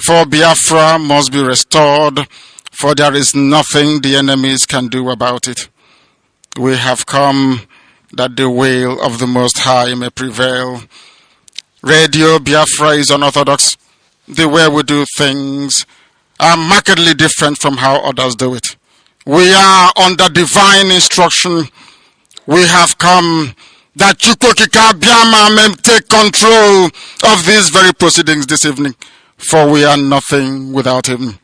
For Biafra must be restored, for there is nothing the enemies can do about it. We have come that the will of the Most High may prevail. Radio Biafra is unorthodox. The way we do things are markedly different from how others do it. We are under divine instruction. We have come that Chukwuma may take control of these very proceedings this evening, for we are nothing without him.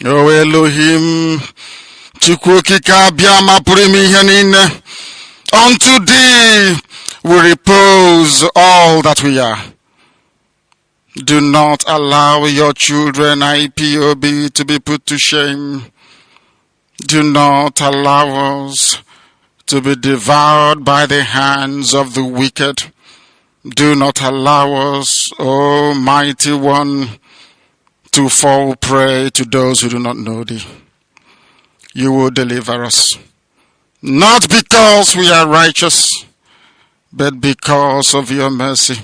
O Elohim, Chukwuma Purimihanine, unto thee we repose all that we are. Do not allow your children IPOB to be put to shame. Do not allow us to be devoured by the hands of the wicked. Do not allow us, O mighty one, to fall prey to those who do not know thee. You will deliver us, not because we are righteous, but because of your mercy.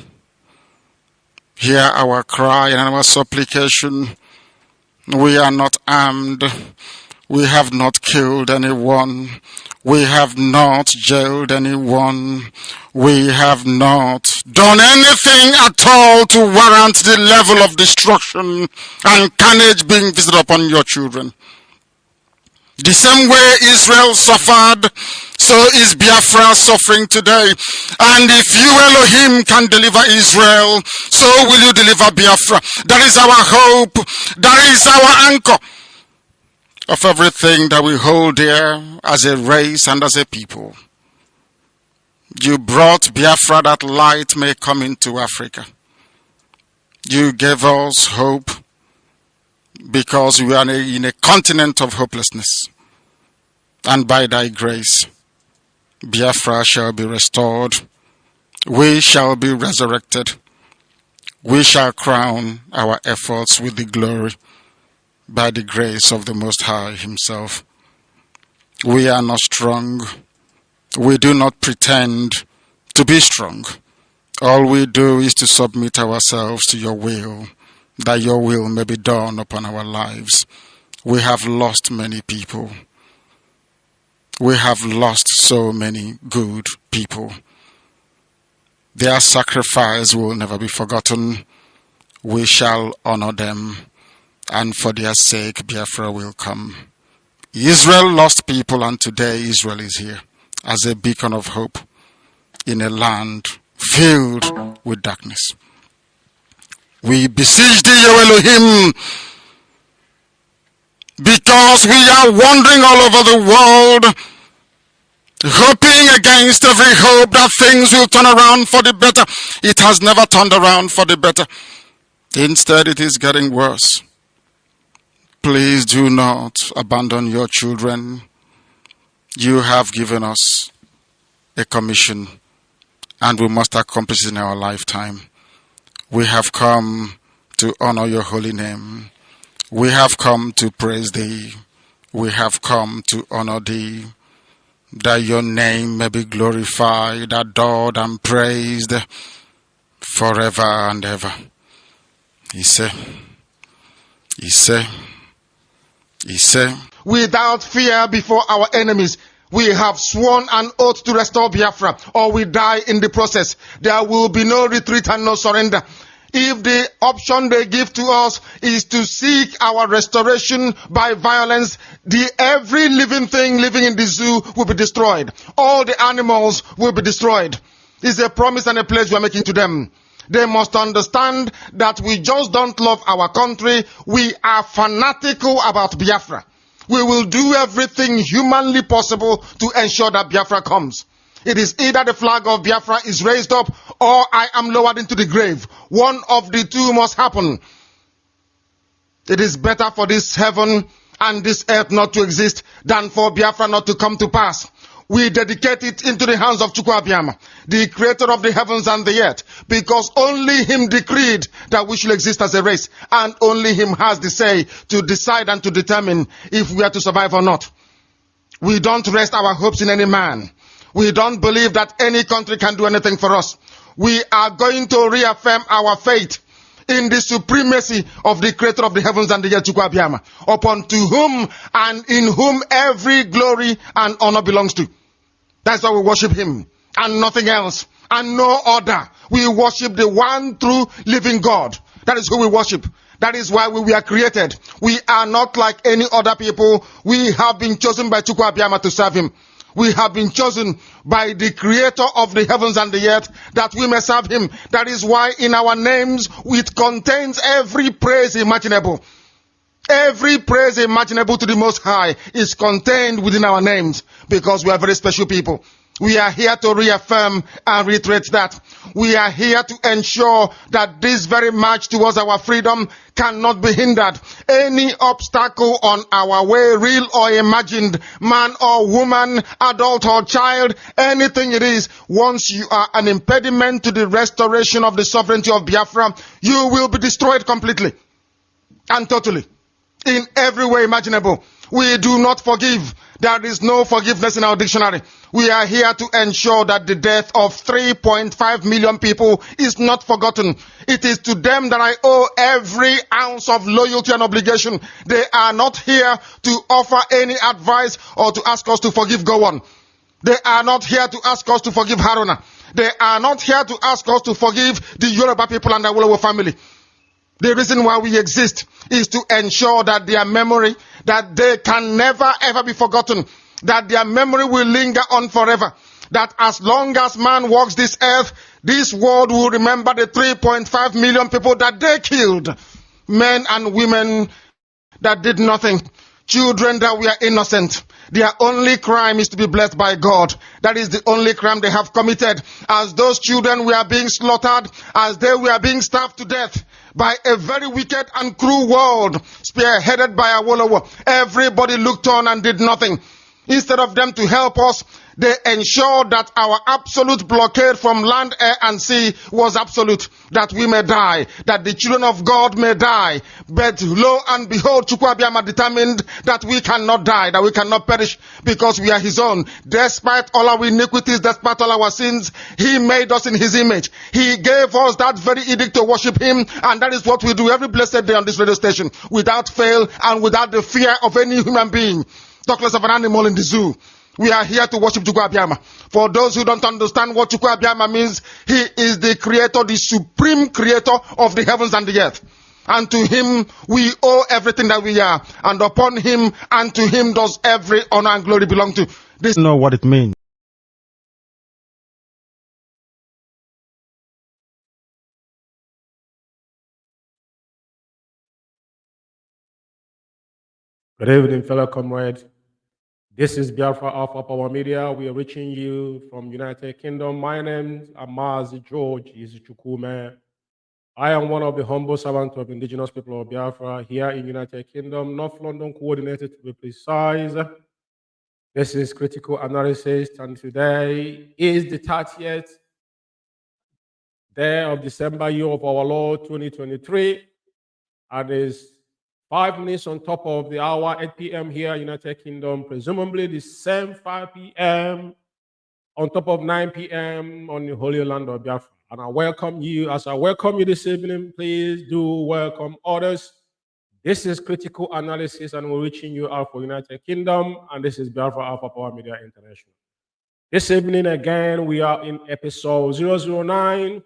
Hear our cry and our supplication. We are not armed. We have not killed anyone. We have not jailed anyone. We have not done anything at all to warrant the level of destruction and carnage being visited upon your children. The same way Israel suffered, so is Biafra suffering today. And if you, Elohim, can deliver Israel, so will you deliver Biafra. That is our hope. That is our anchor of everything that we hold dear as a race and as a people. You brought Biafra that light may come into Africa. You gave us hope because we are in a continent of hopelessness. And by thy grace, Biafra shall be restored. We shall be resurrected. We shall crown our efforts with the glory by the grace of the Most High himself. We are not strong. We do not pretend to be strong. All we do is to submit ourselves to your will, that your will may be done upon our lives. We have lost many people. We have lost so many good people. Their sacrifice will never be forgotten. We shall honor them, and for their sake Biafra will come. Israel lost people, and today Israel is here as a beacon of hope in a land filled with darkness. We beseech thee, O Elohim, because we are wandering all over the world, hoping against every hope that things will turn around for the better. It has never turned around for the better. Instead, it is getting worse. Please do not abandon your children. You have given us a commission, and we must accomplish it in our lifetime. We have come to honor your holy name. We have come to praise thee. We have come to honor thee, that your name may be glorified, adored, and praised forever and ever. He said, without fear before our enemies, we have sworn an oath to restore Biafra, or we die in the process. There will be no retreat and no surrender. If the option they give to us is to seek our restoration by violence, every living thing living in the zoo will be destroyed. All the animals will be destroyed. It's a promise and a pledge we are making to them. They must understand that we just don't love our country. We are fanatical about Biafra. We will do everything humanly possible to ensure that Biafra comes. It is either the flag of Biafra is raised up, or I am lowered into the grave. One of the two must happen. It is better for this heaven and this earth not to exist than for Biafra not to come to pass. We dedicate it into the hands of Chukwuma, the creator of the heavens and the earth, because only him decreed that we should exist as a race, and only him has the say to decide and to determine if we are to survive or not. We don't rest our hopes in any man. We don't believe that any country can do anything for us. We are going to reaffirm our faith in the supremacy of the creator of the heavens and the earth, Chukwuma, upon to whom and in whom every glory and honor belongs to. That's why we worship him and nothing else and no other. We worship the one true living God. That is who we worship. That is why we were created. We are not like any other people. We have been chosen by Chukwuma to serve him. We have been chosen by the creator of the heavens and the earth that we may serve him. That is why in our names it contains every praise imaginable. Every praise imaginable to the Most High is contained within our names because we are very special people. We are here to reaffirm and reiterate that. We are here to ensure that this very march towards our freedom cannot be hindered. Any obstacle on our way, real or imagined, man or woman, adult or child, anything it is, once you are an impediment to the restoration of the sovereignty of Biafra, you will be destroyed completely and totally. In every way imaginable. We do not forgive. There is no forgiveness in our dictionary. We are here to ensure that the death of 3.5 million people is not forgotten. It is to them that I owe every ounce of loyalty and obligation. They are not here to offer any advice or to ask us to forgive Gowon. They are not here to ask us to forgive Haruna. They are not here to ask us to forgive the Yoruba people and the Awolowo family. The reason why we exist is to ensure that their memory, that they can never ever be forgotten, that their memory will linger on forever, that as long as man walks this earth, this world will remember the 3.5 million people that they killed, men and women that did nothing, children that were innocent. Their only crime is to be blessed by God. That is the only crime they have committed. As those children were being slaughtered, as they were being starved to death by a very wicked and cruel world, spearheaded by Awolowo, everybody looked on and did nothing. Instead of them to help us, they ensured that our absolute blockade from land, air, and sea was absolute, that we may die, that the children of God may die. But lo and behold, Chukwuma determined that we cannot die, that we cannot perish, because we are his own. Despite all our iniquities, despite all our sins, he made us in his image. He gave us that very edict to worship him, and that is what we do every blessed day on this radio station, without fail and without the fear of any human being. Talk less of an animal in the zoo. We are here to worship Chukwuma. For those who don't understand what Chukwuma means, he is the creator, the supreme creator of the heavens and the earth. And to him we owe everything that we are. And upon him and to him does every honor and glory belong to. This know what it means. Good evening, fellow comrades. This is Biafra Alpha Power Media. We are reaching you from United Kingdom. My name is Mazi Chukwuma. I am one of the humble servants of indigenous people of Biafra here in United Kingdom, North London coordinated to be precise. This is Critical Analysis, and today is the 30th day of December, year of our Lord 2023, and is 5 minutes on top of the hour, 8 p.m. here, United Kingdom, presumably the same 5 p.m. on top of 9 p.m. on the Holy Land of Biafra. And I welcome you. As I welcome you this evening, please do welcome others. This is Critical Analysis, and we're reaching you out for United Kingdom, and this is Biafra Alpha Power Media International. This evening, again, we are in episode 009,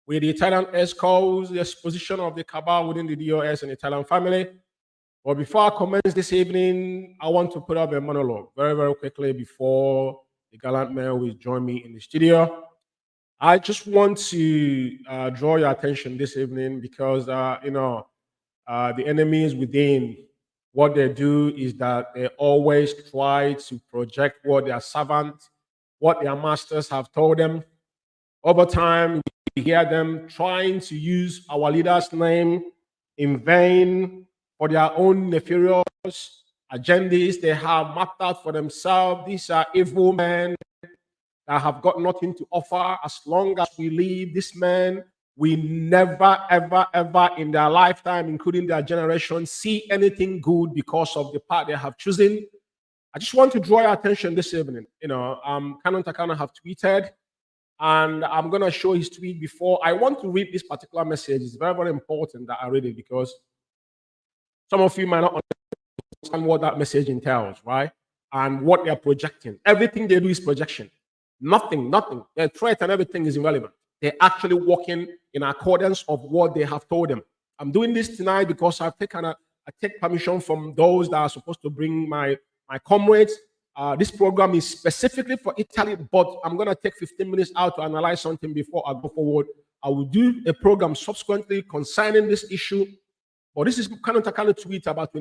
with the Italian EXCO, the exposition of the Cabal within the DOS and Italian family. But before I commence this evening, I want to put up a monologue very, very quickly before the gallant man will join me in the studio. I just want to draw your attention this evening because, the enemies within, what they do is that they always try to project what their servants, what their masters have told them. Over time, we hear them trying to use our leader's name in vain for their own nefarious agendas they have mapped out for themselves. These are evil men that have got nothing to offer. As long as we live, this man will never, ever, ever in their lifetime, including their generation, see anything good because of the path they have chosen. I just want to draw your attention this evening. Kanu have tweeted And I'm going to show his tweet before. I want to read this particular message. It's very, very important that I read it because some of you might not understand what that message entails, right? And what they're projecting. Everything they do is projection. Nothing. Their threat and everything is irrelevant. They're actually working in accordance of what they have told them. I'm doing this tonight because I take permission from those that are supposed to bring my comrades. This program is specifically for Italy, but I'm going to take 15 minutes out to analyze something before I go forward. I will do a program subsequently concerning this issue. But this is kind of tweet about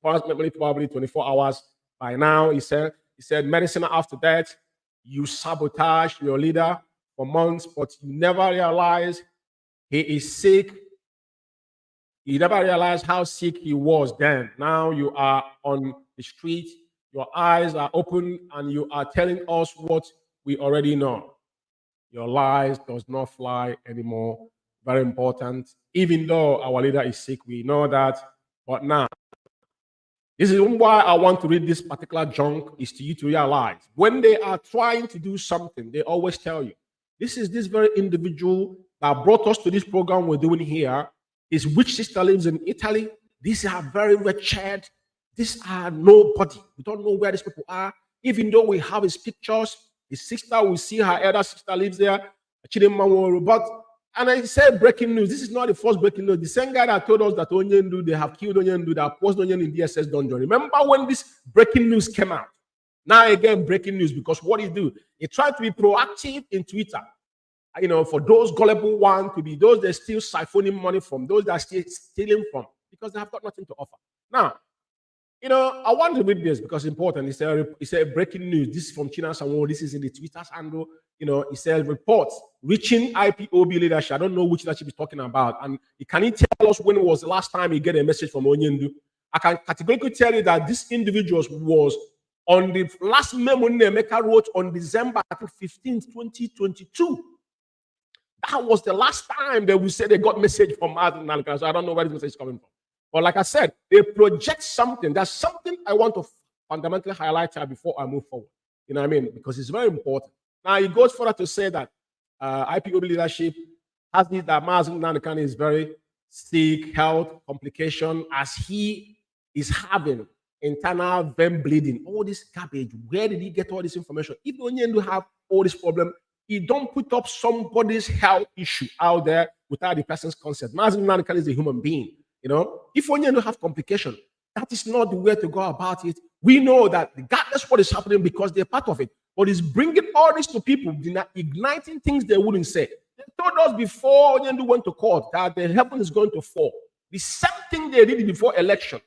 probably 24 hours by now. He said, medicine after that, you sabotage your leader for months, but you never realize he is sick. You never realized how sick he was then. Now you are on the street, your eyes are open, and you are telling us what we already know. Your lies does not fly anymore. Very important. Even though our leader is sick, we know that. But now, this is why I want to read this particular junk, is to you to realize when they are trying to do something, they always tell you, this is this very individual that brought us to this program we're doing here. His witch sister lives in Italy. These are very wretched. These are nobody. We don't know where these people are. Even though we have his pictures, his sister, we see her elder sister lives there. But, and I said breaking news. This is not the first breaking news. The same guy that told us that Onyendu, they have killed Onyendu, that posted Onyendu in DSS dungeon. Remember when this breaking news came out? Now again, breaking news, because what he do? He tried to be proactive in Twitter. For those gullible ones to be those that still siphoning money from, those that are still stealing from, because they have got nothing to offer. Now, I want to read this because it's important. He said breaking news. This is from China Sanwo. This is in the Twitter handle. He says reports reaching IPOB leadership. I don't know which leadership he's talking about. And can he tell us when was the last time he get a message from Onyendu? I can categorically tell you that this individual was on the last memo Nemeka wrote on December 15th, 2022. That was the last time that we said they got message from Mazi Umeh. So I don't know where this message is coming from. But like I said, they project something. There's something I want to fundamentally highlight here before I move forward. You know what I mean? Because it's very important. Now, he goes further to say that IPOB leadership has this, that Mazi Umeh is very sick, health complication, as he is having internal vein bleeding. All this garbage. Where did he get all this information? If Onyendu have all this problem, he don't put up somebody's health issue out there without the person's consent. Mazi Umeh is a human being. If Onyendu have complication, that is not the way to go about it. We know that regardless what is happening, because they're part of it, but it's bringing all this to people, igniting things they wouldn't say. They told us before Onyendu went to court that the heaven is going to fall. The same thing they did before election.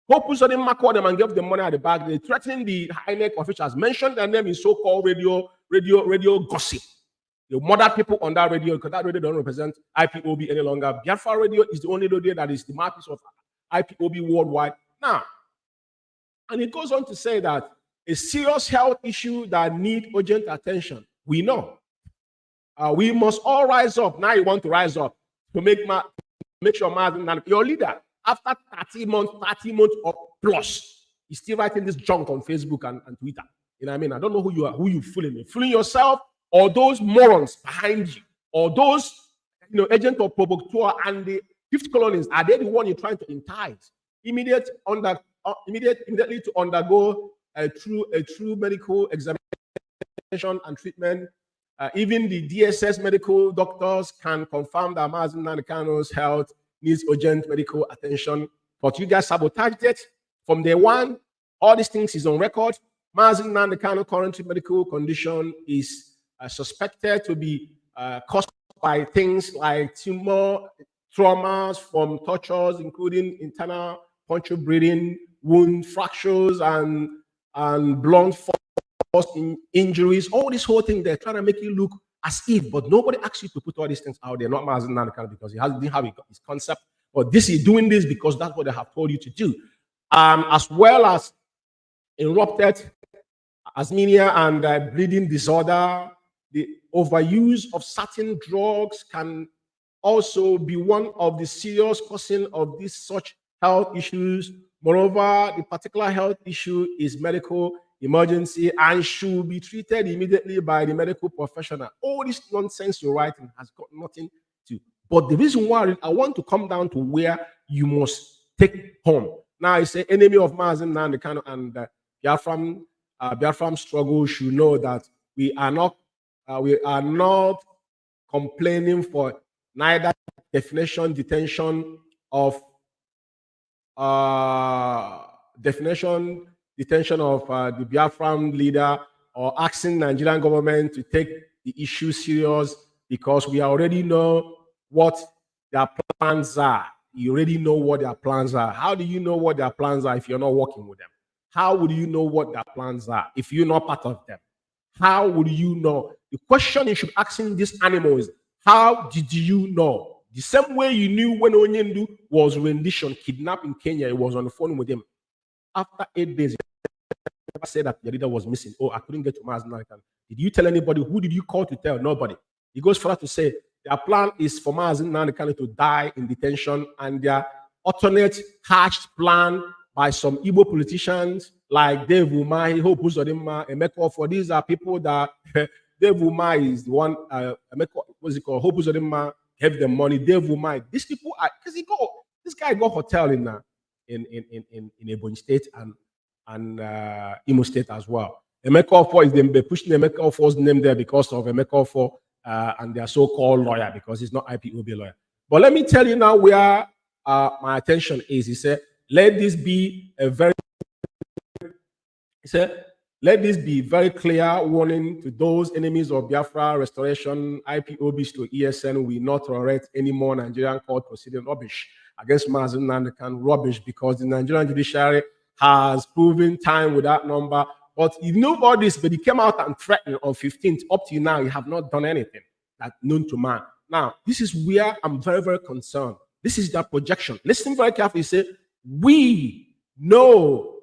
Hope suddenly mark them and give them money at the back. They threatening the high-neck officials, mentioned their name in so-called radio gossip. They murder people on that radio because that radio don't represent IPOB any longer. Biafra radio is the only radio that is the mouthpiece of IPOB worldwide. Now, and it goes on to say that a serious health issue that needs urgent attention. We know. We must all rise up. Now you want to rise up to make sure Mazi, your leader, after 30 months or plus, is still writing this junk on Facebook and Twitter. You know what I mean? I don't know who you are, who you fooling. You're fooling yourself, or those morons behind you, or those agent of provocateur and the fifth colonies. Are they the one you're trying to entice? Immediately to undergo a true medical examination and treatment. Even the DSS medical doctors can confirm that Mazi Umeh's health needs urgent medical attention. But you guys sabotaged it from day one. All these things is on record. Mazi Umeh's current medical condition is suspected to be caused by things like tumor, traumas from tortures, including internal puncture bleeding, wound fractures, and blunt force injuries. All this whole thing, they're trying to make you look as if, but nobody asks you to put all these things out there. Not Mazi Umeh, because he didn't have his concept. But this is doing this because that's what they have told you to do. As well as erupted anemia and bleeding disorder. The overuse of certain drugs can also be one of the serious causing of these such health issues. Moreover, the particular health issue is medical emergency and should be treated immediately by the medical professional. All this nonsense you're writing has got nothing to. But the reason why I want to come down to where you must take home. Now, I say enemy of Mazi Umeh Kanu and Biafra struggle should know that we are not complaining for neither detention of the Biafran leader or asking Nigerian government to take the issue serious, because we already know what their plans are. You already know what their plans are. How do you know what their plans are if you're not working with them? How would you know what their plans are if you're not part of them? How would you know? The question you should ask in these animals, how did you know? The same way you knew when Onyendu was rendition, kidnapped in Kenya, he was on the phone with him. After 8 days, he never said that the leader was missing. Oh, I couldn't get to Mazi Umeh. Did you tell anybody? Who did you call to tell? Nobody. He goes further to say, their plan is for Mazi Umeh to die in detention, and their alternate hatched plan by some Igbo politicians like Dave Umeh, Hope Uzodimma, Emeka. For these are people that Dave Umeh is the one. What's it called? Hope Uzodimma gave them money. Dave Umeh. These people are because this guy got hotel in Ebonyi State and Imo State as well. Emeka is they pushing Emeka name there because of Emeka and their so-called lawyer, because he's not IPOB lawyer. But let me tell you now where my attention is. He said, let this be a very clear warning to those enemies of Biafra restoration, IPOBs to ESN. We not tolerate any more Nigerian court proceeding rubbish against Mazi Umeh rubbish, because the Nigerian judiciary has proven time without number. But you know all this, but he came out and threatened on 15th. Up to now, you have not done anything that known to man. Now, this is where I'm very, very concerned. This is their projection. Listen very carefully. Say, we know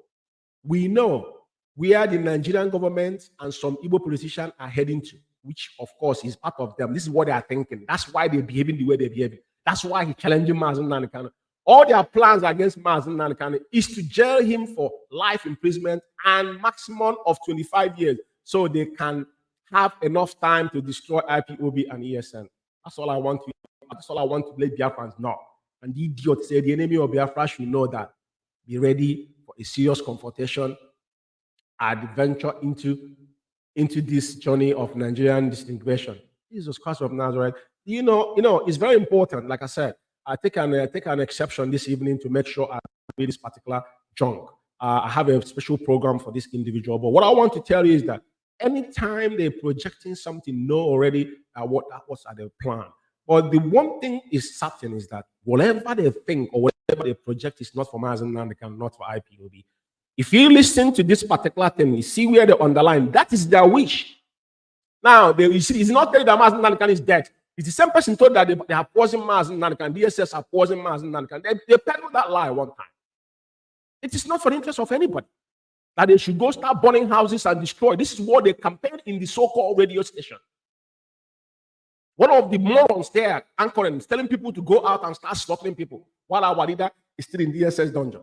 where the Nigerian government and some Igbo politicians are heading to, which of course is part of them. This is what they are thinking. That's why they're behaving the way they're behaving. That's why he's challenging Mazi Umeh. All their plans against Mazi Umeh is to jail him for life imprisonment and maximum of 25 years, so they can have enough time to destroy IPOB and ESN. That's all I want to. That's all I want to let Biafrans know. And the idiot said the enemy of Biafra should know that. Be ready for a serious confrontation and venture into this journey of Nigerian disintegration. Jesus Christ of Nazareth. You know, it's very important. Like I said, I take an exception this evening to make sure I read this particular junk. I have a special program for this individual. But what I want to tell you is that anytime they're projecting something, know already what are their plan. But the one thing is certain is that whatever they think or whatever they project is not for Mazi Umeh, not for IPOB. If you listen to this particular thing, you see where they underline, that is their wish. Now, you see, it's not telling that Mazi Umeh is dead. It's the same person told that they are poisoning Mazi Umeh, DSS are poisoning Mazi Umeh. They peddled that lie one time. It is not for the interest of anybody that they should go start burning houses and destroy. This is what they campaigned in the so-called radio station. One of the morons there, anchoring, is telling people to go out and start slaughtering people while our leader is still in DSS dungeon.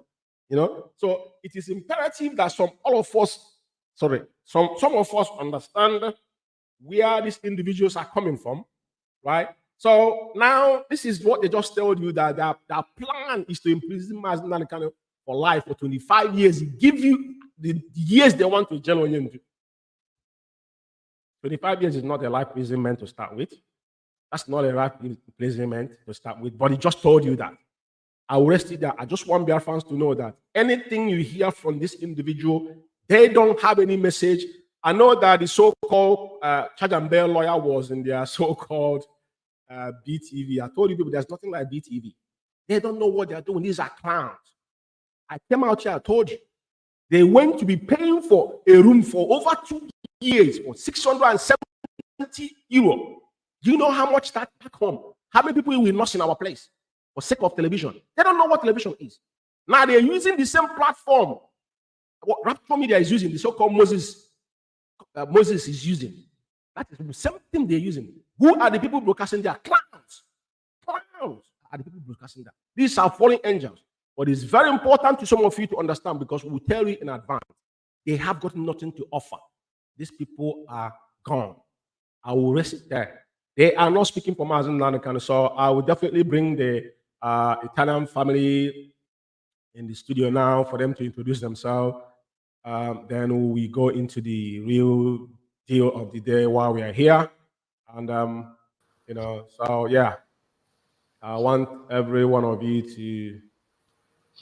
So it is imperative that some of us understand where these individuals are coming from, right? So now this is what they just told you, that their plan is to imprison Mazi Umeh for life for 25 years. Give you the years they want to jail on you. 25 years is not a life imprisonment to start with. That's not a life imprisonment to start with, but he just told you that. I will rest it there. I just want Biafrans to know that anything you hear from this individual, they don't have any message. I know that the so-called charge and bail lawyer was in their so-called BTV. I told you people there's nothing like BTV. They don't know what they're doing. These are clowns. I came out here, I told you. They went to be paying for a room for over 2 years for 670 euro. Do you know how much that back home? How many people will lost in our place for sake of television? They don't know what television is. Now they're using the same platform. What Rapture Media is using, the so-called Moses is using. That is the same thing they're using. Who are the people broadcasting there? Clowns. Clowns are the people broadcasting that. These are fallen angels. But it's very important to some of you to understand, because we will tell you in advance. They have got nothing to offer. These people are gone. I will rest it there. They are not speaking for Mazi Umeh, so I will definitely bring the Italian family in the studio now for them to introduce themselves. Then we go into the real deal of the day while we are here. And, so yeah, I want every one of you to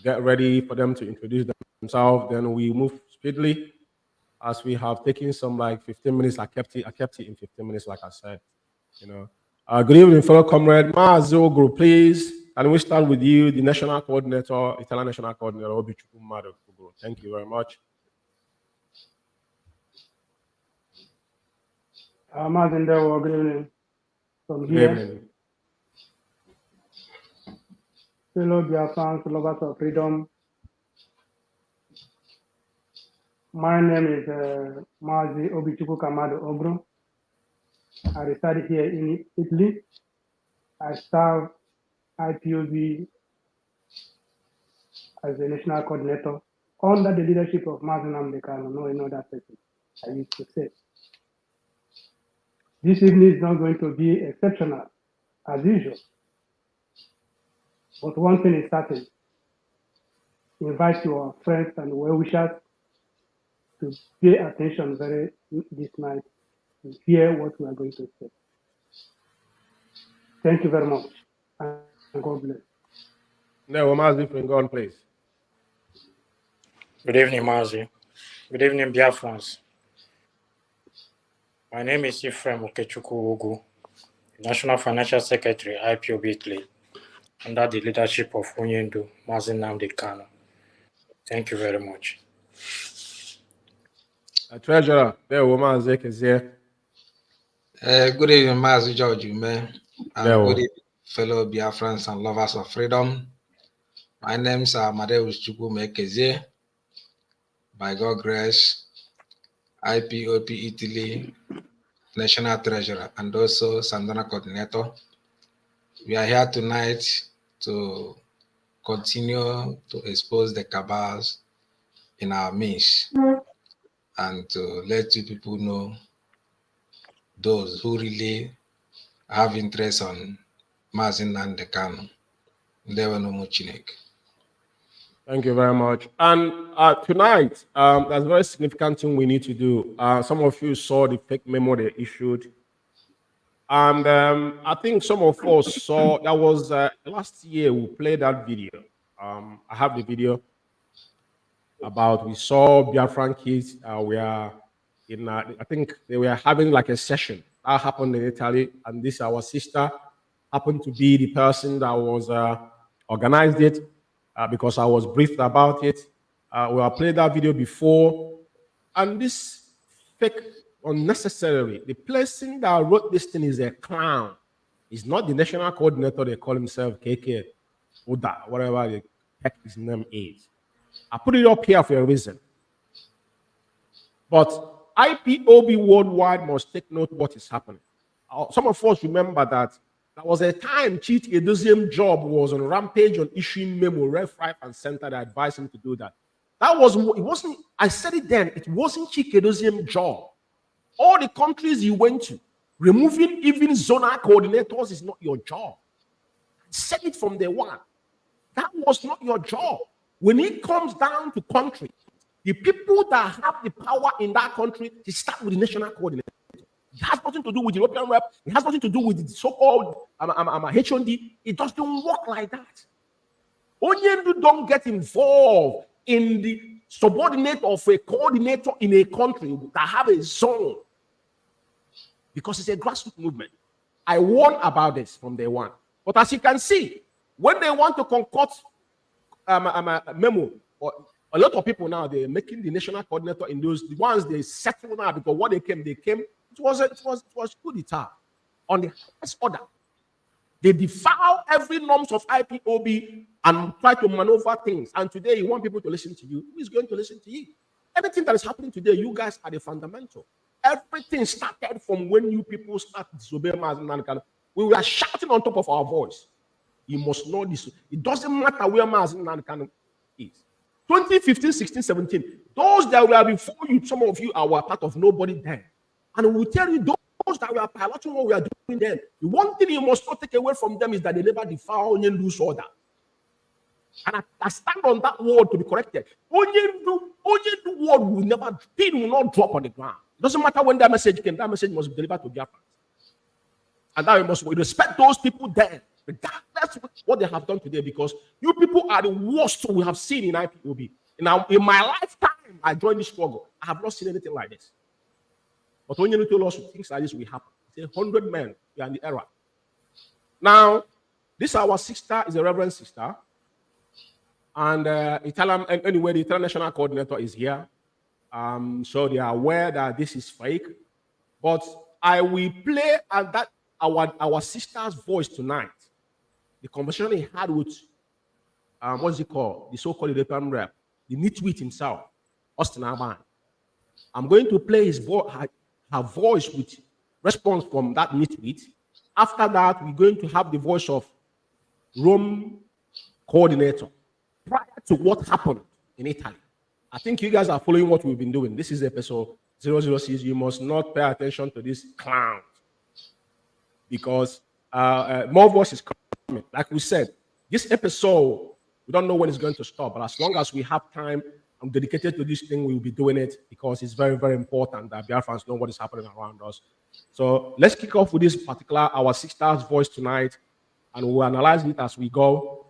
get ready for them to introduce themselves. Then we move speedily as we have taken some like 15 minutes. I kept it in 15 minutes, like I said, Good evening, fellow comrade. Mazi Uguru, please. Can we start with you, the national coordinator, Italian national coordinator, Obichukwukamadu. Thank you very much. Mazindewo, good evening from Good here. evening. Fellow Biafrans, lovers of freedom. My name is Mazi Obichukwukamadu Uguru. I reside here in Italy. I serve IPOB as the national coordinator under the leadership of Mazi Nnamdi, no another person, I used to say. This evening is not going to be exceptional, as usual. But one thing is certain. Invite your friends and well-wishers to pay attention this night and hear what we are going to say. Thank you very much, and God bless. No, Mazi, go on, please. Good evening, Mazi. Good evening, Biafrans. My name is Ephraim Ugwu, National Financial Secretary, IPOB Italy, under the leadership of Onyendu Mazi Nnamdi Kanu. Thank you very much. Treasurer, there, Mazi Ekezie. Good evening, Mazi Umeh, and There, good evening, fellow Biafrans and lovers of freedom. My name is Chukwuma Ekezie. By God's grace, IPOB Italy National Treasurer and also Sandana Coordinator. We are here tonight to continue to expose the cabals in our midst and to let you people know those who really have interest on Mazi Nnamdi Kanu. Thank you very much. And tonight, there's a very significant thing we need to do. Some of you saw the fake memo they issued. And I think some of us saw, that was last year we played that video. I have the video about, we saw Biafran kids, we are in, I think they were having like a session. That happened in Italy, and this, our sister, happened to be the person that was organized it, because I was briefed about it. We have played that video before, and this fake, unnecessarily, the person that wrote this thing is a clown. He's not the national coordinator. They call himself KK Uda, whatever the heck his name is. I put it up here for a reason. But IPOB worldwide must take note of what is happening. Some of us remember that there was a time Chief Edoziem job was on rampage on issuing memo, ref, right, and center that advised him to do that. It wasn't, I said it then, it wasn't Chief Edoziem job. All the countries you went to, removing even zonal coordinators is not your job. I said it from day one. That was not your job. When it comes down to country, the people that have the power in that country, they start with the national coordinator. It has nothing to do with the European rep. It has nothing to do with the so-called H1D. It doesn't work like that. Onyendu don't get involved in the subordinate of a coordinator in a country that have a zone, because it's a grassroots movement. I warned about this from day one. But as you can see, when they want to concoct a memo, or a lot of people now, they're making the national coordinator in those, the ones they settle now, because what they came, it was coup d'etat on the highest order. They defile every norms of IPOB and try to maneuver things. And today you want people to listen to you. Who is going to listen to you? Everything that is happening today, you guys are the fundamental. Everything started from when you people start disobeying Mazi Nnamdi Kanu. We were shouting on top of our voice. You must know this. It doesn't matter where Mazi Nnamdi Kanu is. 2015, 16, 17. Those that were before you, some of you are part of nobody then. And we will tell you those that were piloting what we are doing then. The one thing you must not take away from them is that they never defile any loose order. And I stand on that word to be corrected. Only the word will never, pin will not drop on the ground. It doesn't matter when that message came, that message must be delivered to Biafra. And that we must respect those people there, regardless of what they have done today, because you people are the worst we have seen in IPOB. Now, in my lifetime, I joined this struggle. I have not seen anything like this. But when you tell us things like this will happen, it's 100 men, we are in the era. Now, this our sister is a reverend sister. And the Italian National Coordinator is here. So they are aware that this is fake. But I will play that our sister's voice tonight. The conversation he had with what's it called? The so-called European rep, the nitwit himself, Austin Alban. I'm going to play her voice with response from that nitwit. After that, we're going to have the voice of Rome coordinator prior to what happened in Italy. I think you guys are following what we've been doing. This is episode 006. You must not pay attention to this clown because more voices coming. Like we said, this episode, we don't know when it's going to stop, but as long as we have time, I'm dedicated to this thing, we will be doing it because it's very, very important that Biafrans know what is happening around us. So let's kick off with this particular, our sister's voice tonight, and we'll analyze it as we go.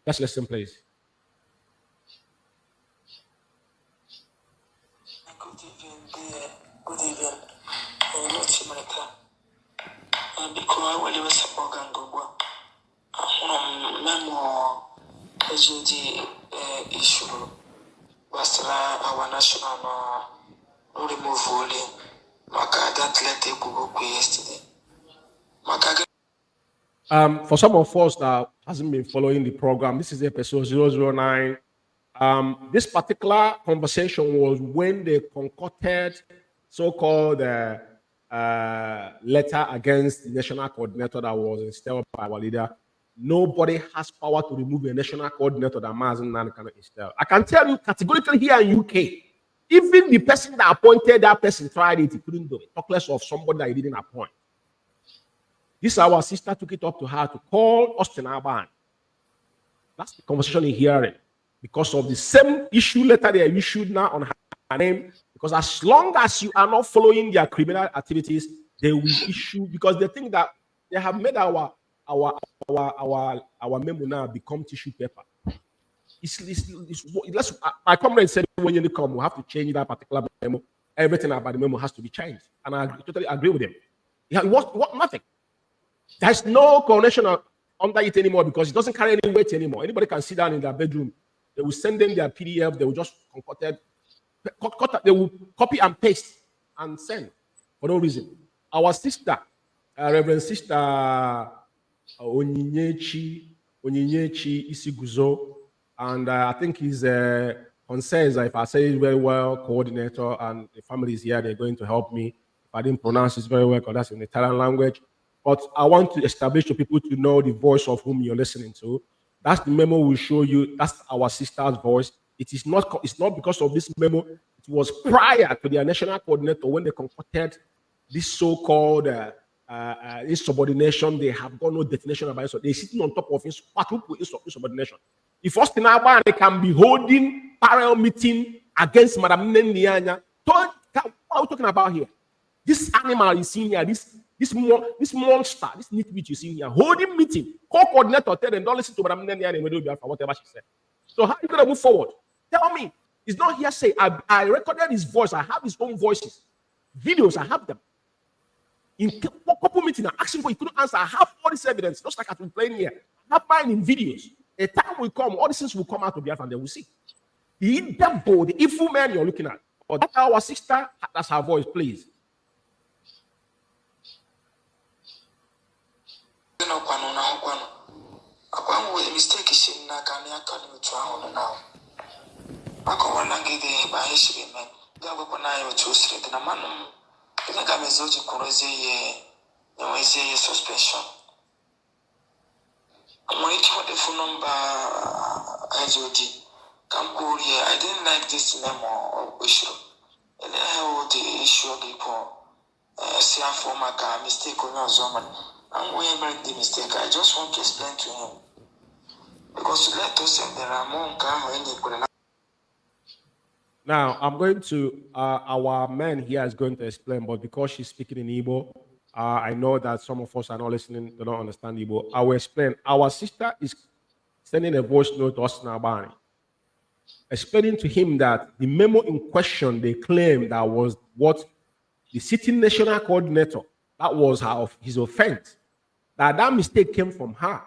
Let's listen, please. Good evening. Because I will support Gango. Memo issue was our national remove volley. Maka that let it go yesterday. For some of us that hasn't been following the program, this is episode 009. This particular conversation was when they concocted so-called letter against the national coordinator that was installed by our leader. Nobody has power to remove a national coordinator that Mazi Umeh cannot install. I can tell you categorically here in UK, even the person that appointed that person tried it, he couldn't do it. Talk less of somebody that he didn't appoint. This our sister took it up to her to call Austin Alban. That's the conversation you're hearing. Because of the same issue letter they are issued now on her name. Because as long as you are not following their criminal activities, they will issue, because they think that they have made our memo now become tissue paper. My comrade said when you come, we have to change that particular memo. Everything about the memo has to be changed. And I totally agree with him. What nothing. There's no coronation under it anymore because it doesn't carry any weight anymore. Anybody can sit down in their bedroom. They will send them their PDF. They will just concoct it. They will copy and paste and send for no reason. Our sister, Reverend Sister Onyinyechi Isiguzo, and I think he's concerns, if I say it very well, coordinator, and the family is here. They're going to help me. If I didn't pronounce it very well, because that's in the Italian language. But I want to establish for people to know the voice of whom you're listening to. That's the memo we'll show you. That's our sister's voice. It's not because of this memo. It was prior to their national coordinator when they concocted this so-called insubordination. They have got no definition about it. So they're sitting on top of insubordination. If Austin Alban can be holding parallel meeting against Madam Nendianya, what are we talking about here? This animal you see here, this monster, this nitwit you see here, holding meeting, co-coordinator tell them, don't listen to Madam Nendianya for whatever she said. So how are you going to move forward? Tell me. It's not hearsay. I recorded his voice. I have his own voices. Videos, I have them. In couple meeting, I asked him for, he couldn't answer. I have all this evidence, just like I've been playing here. I have mine in videos. A time will come, all these things will come out of Biafra and they will see. The devil, the evil man you're looking at. But that's our sister, that's her voice, please. Mistake is in Nakania now. I can't want to get by history, man. They are going to choose it. And a man, I think I'm a Zoji Kurozi, no, is a suspension. I'm waiting for the phone number, IJOD. I didn't like this memo of issue. And I have the issue of people. See, I form a mistake on your Zoman. I'm going to make the mistake. I just want to explain to him. Because let us say there are more come. Now, I'm going to, our man here is going to explain, but because she's speaking in Igbo, I know that some of us are not listening, they don't understand Igbo. I will explain. Our sister is sending a voice note to us now, explaining to him that the memo in question, they claim that was what the sitting national coordinator, that was his offense, that mistake came from her.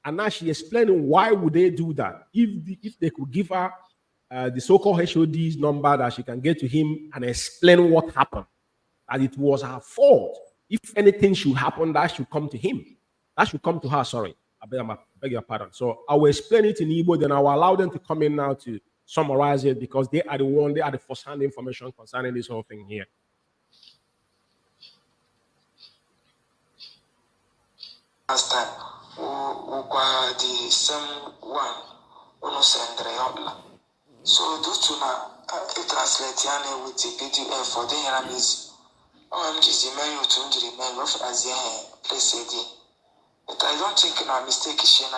And now she's explaining why would they do that if they could give her the so-called HOD's number that she can get to him and explain what happened, that it was her fault. If anything should happen, that should come to him. That should come to her, sorry. I beg your pardon. So I will explain it in Igbo, then I will allow them to come in now to summarize it because they are the first-hand information concerning this whole thing here. Last time, we were the same one, so due to translate with the PDF for the enemies, I'm just email to email of as place. But I don't think a mistake is I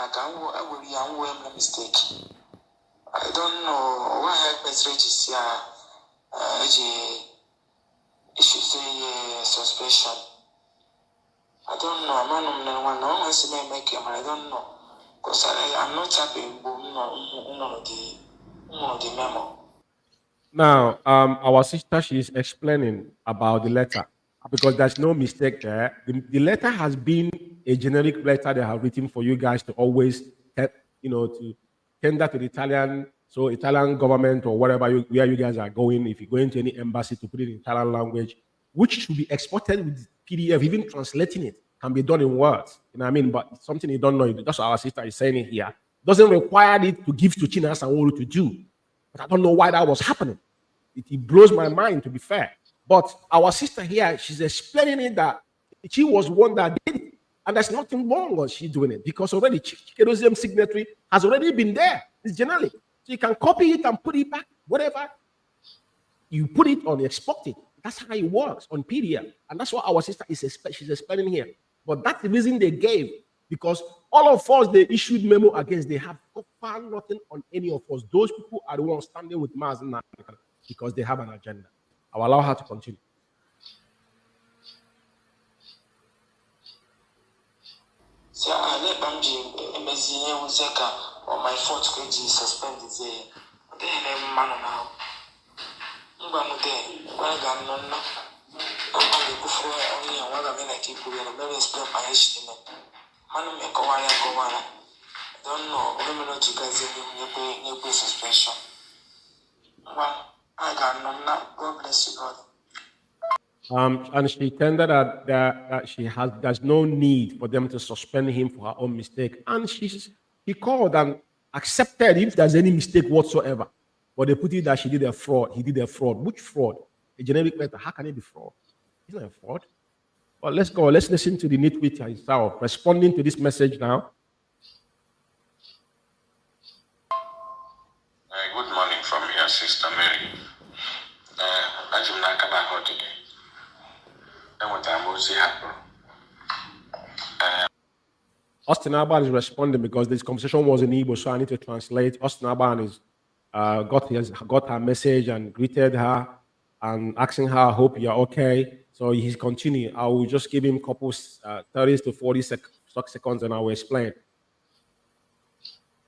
will be a mistake. I don't know why I message here. It should say suspicion. I don't know. I don't know. Because I'm not happy the memo. Now, our sister, she's explaining about the letter because there's no mistake there. The letter has been a generic letter they have written for you guys to always, to tender to the Italian government or wherever where you guys are going. If you go into any embassy to put it in Italian language, which should be exported with PDF, even translating it can be done in words. You know what I mean? But it's something you don't know. That's what our sister is saying it here. Doesn't require it to give to China Sanwo-Olu to do. But I don't know why that was happening. It blows my mind, to be fair. But our sister here, she's explaining it that she was one that did it. And there's nothing wrong with she doing it because already Chikedozium signatory has already been there. It's generic. So you can copy it and put it back, whatever. You put it on, export it. That's how it works on PDF. And that's what our sister she's explaining here. But that's the reason they gave. Because all of us, they issued memo against, they have far nothing on any of us. Those people are the ones standing with Mazi Umeh because they have an agenda. I'll allow her to continue. So I let Bamji or my fourth grade suspended the man now. Don't know, remember to guys suspension. Well, I got none. God bless you, God. And she tendered that there's no need for them to suspend him for her own mistake. And he called and accepted if there's any mistake whatsoever. But they put it that she did a fraud. He did a fraud. Which fraud? A generic letter. How can it be fraud? It's not a fraud. Well, let's go. Let's listen to the nitwit himself responding to this message now. Good morning from your sister Mary. As you know, I heard today. And what I'm also happy. Austin Alban is responding because this conversation was in Igbo, so I need to translate. Austin Alban is got her message and greeted her and asking her, I hope you're okay. So he's continuing. I will just give him a couple 30 to 40 seconds and I will explain.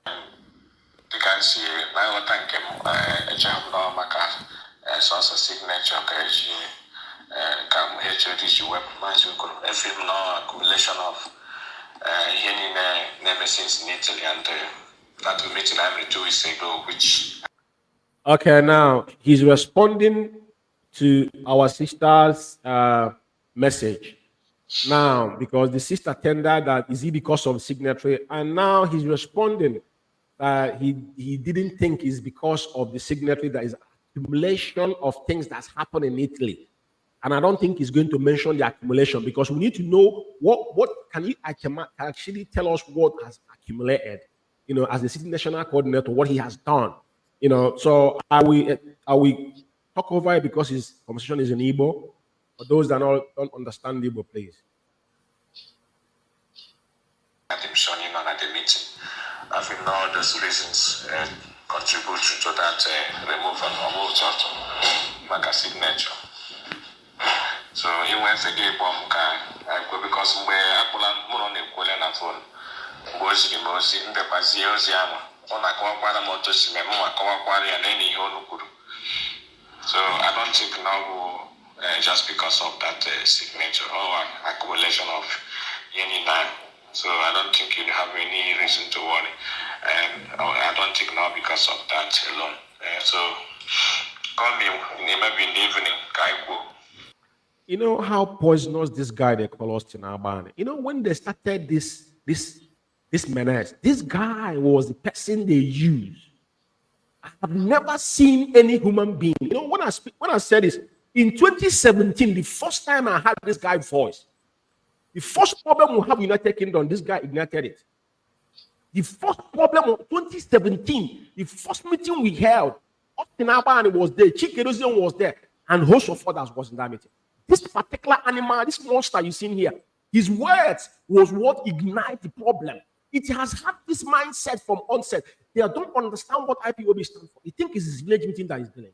You can see, I thank him. A job no matter. So signature, come here to this web. Ephraim no accumulation of nemesis in Italy and that we met in 2 weeks ago, which. Okay, now he's responding to our sister's message. Now, because the sister tendered that is it because of signatory, and now he's responding that he didn't think it's because of the signatory that is accumulation of things that's happened in Italy. And I don't think he's going to mention the accumulation because we need to know what can you actually tell us what has accumulated, as the city national coordinator, what he has done. You know, so are we talk over it because his conversation is in Igbo? For those that don't understand Igbo, please. At the meeting, I think all those reasons contribute to that removal of Maka signature. So he went to give bomb because where I put on the phone was the most in the Bazios Yama on a Kawakwana Motos, Kawakwari, and any Uguru. So I don't think now just because of that signature or accumulation of any time. So I don't think you'd have any reason to worry. I don't think now because of that alone. So call me maybe in the evening, Kaigo. You know how poisonous this guy they call Austin Albani. You know when they started this menace, this guy was the person they used. I have never seen any human being. You know when I said this in 2017, the first time I heard this guy's voice, the first problem we have in United Kingdom, this guy ignited it. The first problem of 2017, the first meeting we held, Austin Albani was there, Chikedozian was there, and a host of others was in that meeting. This particular animal, this monster you see here, his words was what ignited the problem. It has had this mindset from onset. They don't understand what IPOB stands for. They think it's his village meeting that is doing.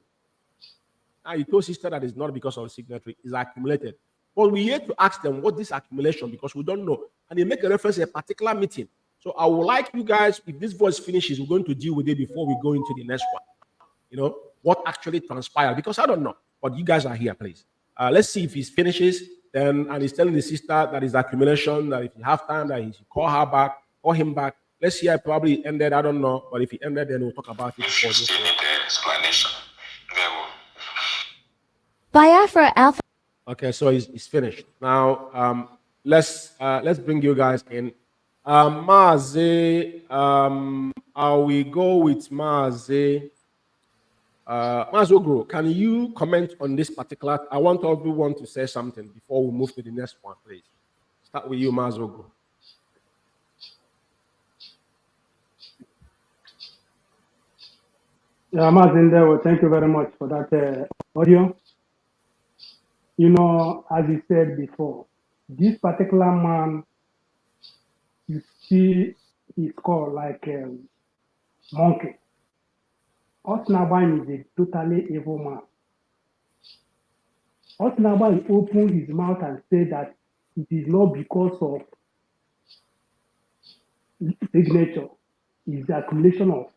Now he told sister that it's not because of the signatory, it's accumulated. But we had to ask them what this accumulation, because we don't know. And they make a reference to a particular meeting. So I would like you guys, if this voice finishes, we're going to deal with it before we go into the next one. You know, what actually transpired, because I don't know. But you guys are here, please. Let's see if he finishes, then, and he's telling the sister that is accumulation, that if you have time, that he should call her back, call him back. Let's see, I probably ended, I don't know, but if he ended, then we'll talk about it. If you still need the explanation, very well. Biafra Alpha. Okay, so he's finished. Now, let's bring you guys in. Mazi, I will go with Mazi. Mazi Uguru, can you comment on this particular? I want everyone to say something before we move to the next one, please. Start with you, Mazi Uguru. Yeah, Mazi, thank you very much for that audio. You know, as you said before, this particular man, you see, he's called like a monkey. Osnaban is a totally evil man. Osnaban opened his mouth and said that it is not because of signature, it's the accumulation of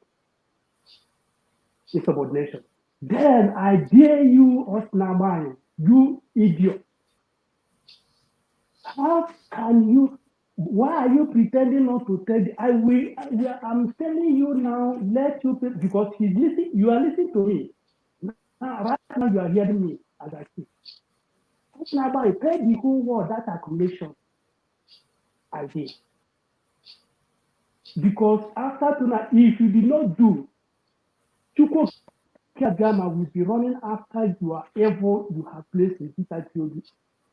insubordination. Then I dare you, Osnaban, you idiot. How can you? Why are you pretending not to tell? I'm telling you now. Let you, because he's listening. You are listening to me. Now, right now you are hearing me as I speak. Now, I pay the whole world that accumulation. I did. Because after tonight, if you did not do, Chukwuma will be running after your evil you have placed in this IPOB.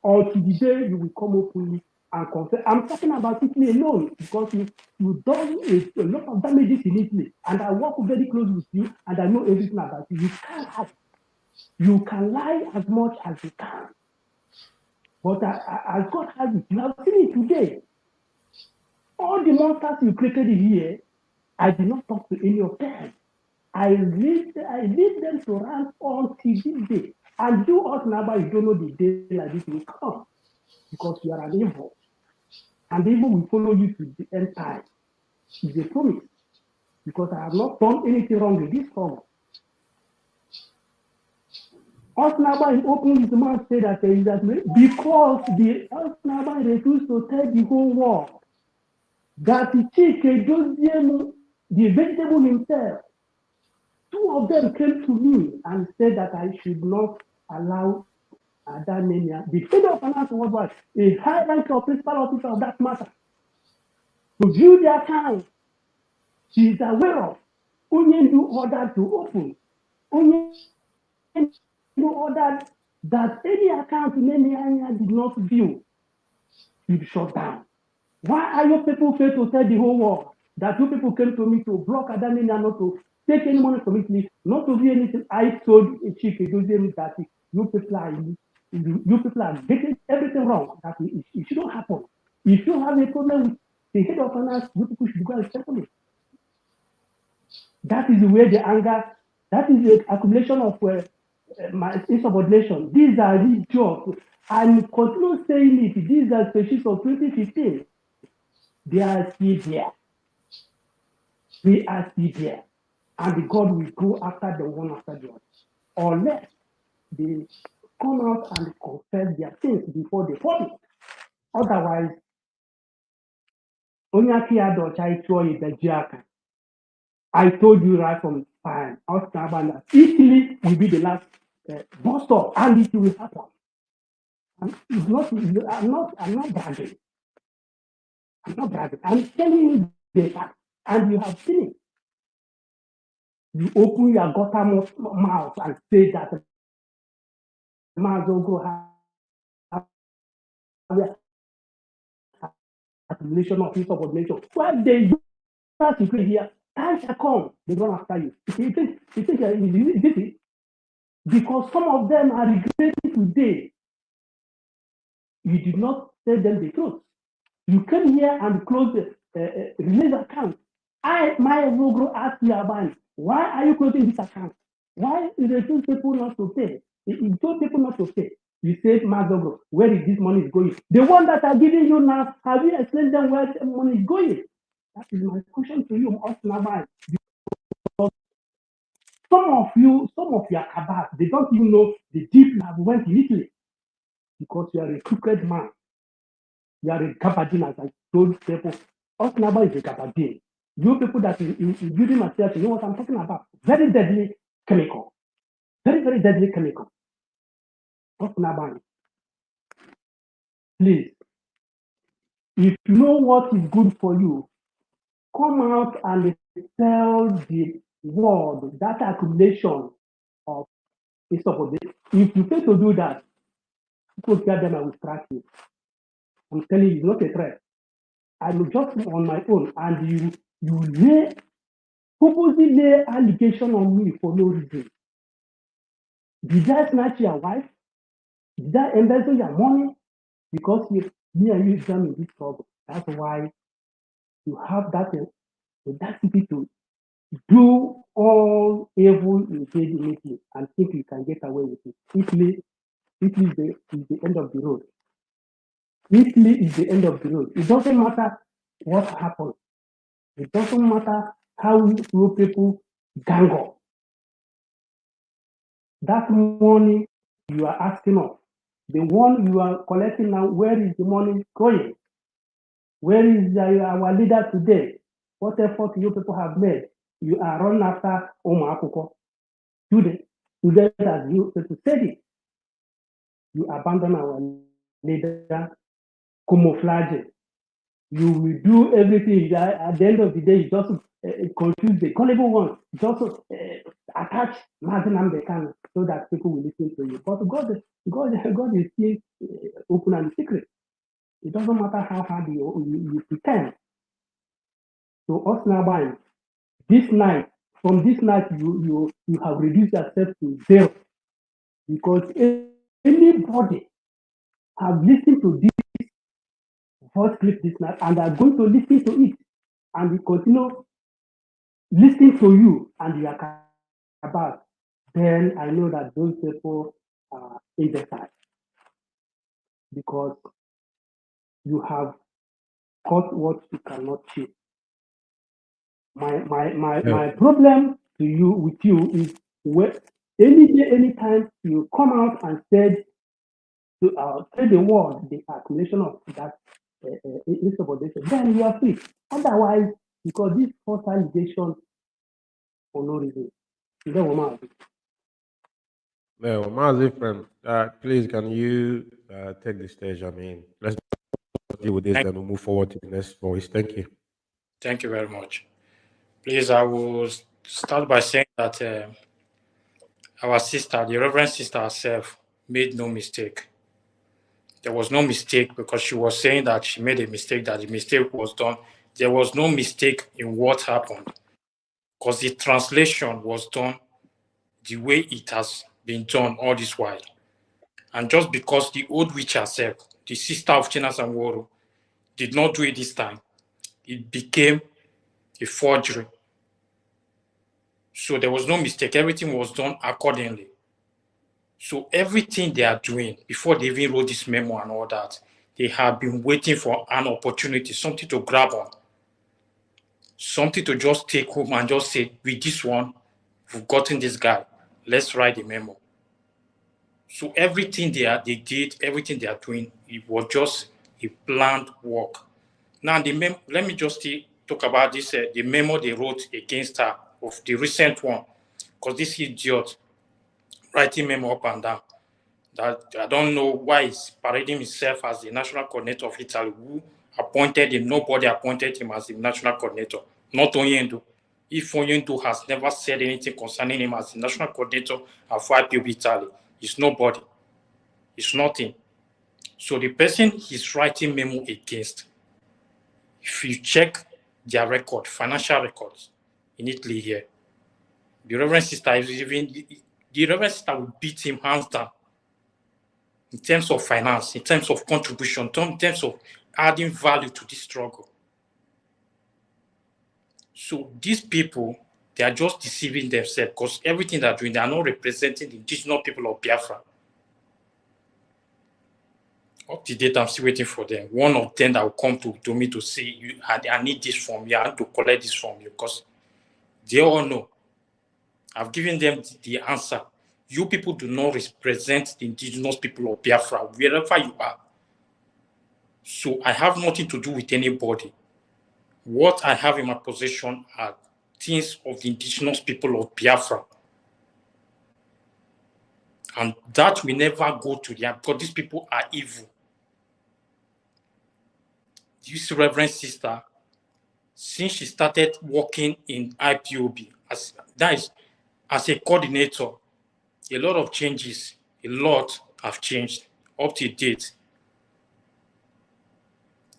Or to the day you will come openly and confess. I'm talking about Italy alone because you've done a lot of damages in Italy, and I work very close with you, and I know everything about you. You can lie as much as you can, but as God has it, you have seen it today. All the monsters you created here, I did not talk to any of them. I leave them to run until this day. And you us now, you don't know the day like this will come because you are an evil. And the evil will follow you to the end time. It's a promise. Because I have not done anything wrong with this song. Osnaban opened his mouth said that because the Osnaban refused to tell the whole world that the Chikedozian, the vegetable himself, two of them came to me and said that I should not allow Adamania, the federal finance worldwide, a high rank of principal officer of that matter, to view their account. She is aware of. Onyendu ordered to open. Onyendu ordered that any account in any area did not view, should be shut down. Why are you people fail to tell the whole world that you people came to me to block Adamania not to take any money from Italy, not to do anything. I told Chief Ekezie that you people are getting everything wrong. That it shouldn't happen. If you have a problem with the head of finance, you people should go and settle it. That is where the anger, that is the accumulation of my insubordination. These are the jobs. And continue saying it. These are species of 2015. They are still there. We are still there. And God will go after the one after the other. Unless they come out and confess their sins before they fall it. Otherwise, I told you right from time, Italy will be the last bus stop, and it will happen. I'm not bragging. I'm not bragging. I'm telling you the fact, and you have seen it. You open your gutter mouth and say that Uguru have accumulation of insubordination. Well, they do not here. Time shall come, they run after you. You think this is because some of them are regretting today. You did not tell them the truth. You came here and closed the release account. My Uguru asked you about it. Why are you closing this account? Why you refuse people not to pay? You told people not to pay. You said, Mazi, where is this money going? The one that are giving you now, have you explained them where the money is going? That is my question to you, Osnabai. Some of your cabal, they don't even know the deep love went in Italy because you are a crooked man. You are a gabardine, as I told people. Osnabai is a gabardine. You people that in building materials, you know what I'm talking about. Very deadly chemical. Very, very deadly chemical. Osnabai. Please, if you know what is good for you, come out and tell the world that accumulation of insubordination. If you fail to do that, people tell them I will strike you. I'm telling you, it's not a threat. I'm just on my own, and you purposely lay allegation on me for no reason. Did I snatch your wife? Did I embezzle your money? Because me and you jam in this trouble. That's why you have that audacity to do all evil in Italy and think you can get away with it. Italy is the end of the road. Italy is the end of the road. It doesn't matter what happens. It doesn't matter how you people gang up. That money you are asking of, the one you are collecting now, where is the money going? Where is our leader today? What effort you people have made? You are running after Omakuko. Today, as you said it, you abandon our leader, camouflage. You will do everything. At the end of the day, you just confuse the gullible ones. Just attach Mazi Nnamdi Kanu so that people will listen to you. But God is still open and secret. It doesn't matter how hard you pretend. So us now, this night, from this night, you have reduced yourself to zero, because anybody have listened to this voice clip this night and are going to listen to it, and we continue listening to you and you are about, then I know that those people are imbecile, because you have caught what you cannot cheat. My problem with you is any day, anytime you come out and say the world the accumulation of that insubordination, then you are free. Otherwise, because this false allegation for no reason. No, Mazi Ephraim, please, can you take the stage? I mean, let's deal with this, then we'll move forward to the next voice. Thank you. Thank you very much. Please, I will start by saying that our sister, the Reverend Sister herself, made no mistake. There was no mistake, because she was saying that she made a mistake, that the mistake was done. There was no mistake in what happened because the translation was done the way it has been done all this while. And just because the old witch herself, the sister of Chinas and Woro, did not do it this time, it became a forgery. So there was no mistake. Everything was done accordingly. So everything they are doing, before they even wrote this memo and all that, they have been waiting for an opportunity, something to grab on, something to just take home and just say, with this one, we've gotten this guy. Let's write the memo. So everything they did, everything they are doing, it was just a planned work. Now, let me just talk about this, the memo they wrote against her, of the recent one, because this idiot writing memo up and down, that I don't know why he's parading himself as the national coordinator of Italy. Who appointed him? Nobody appointed him as the national coordinator, not Onyendu. If Onyendu has never said anything concerning him as the national coordinator of IPOB Italy, it's nobody. It's nothing. So the person he's writing memo against, if you check their record, financial records in Italy here, the Reverend Sister is even, the Reverend Sister will beat him hands down in terms of finance, in terms of contribution, in terms of adding value to this struggle. So these people, they are just deceiving themselves, because everything they're doing, they are not representing the indigenous people of Biafra. Up to date, I'm still waiting for them. One of them that will come to me to say, I need this from you, I have to collect this from you, because they all know. I've given them the answer. You people do not represent the indigenous people of Biafra, wherever you are. So I have nothing to do with anybody. What I have in my possession are things of the indigenous people of Biafra. And that will never go to them, because these people are evil. This Reverend Sister, since she started working in IPOB, as a coordinator, a lot of changes, a lot have changed up to date.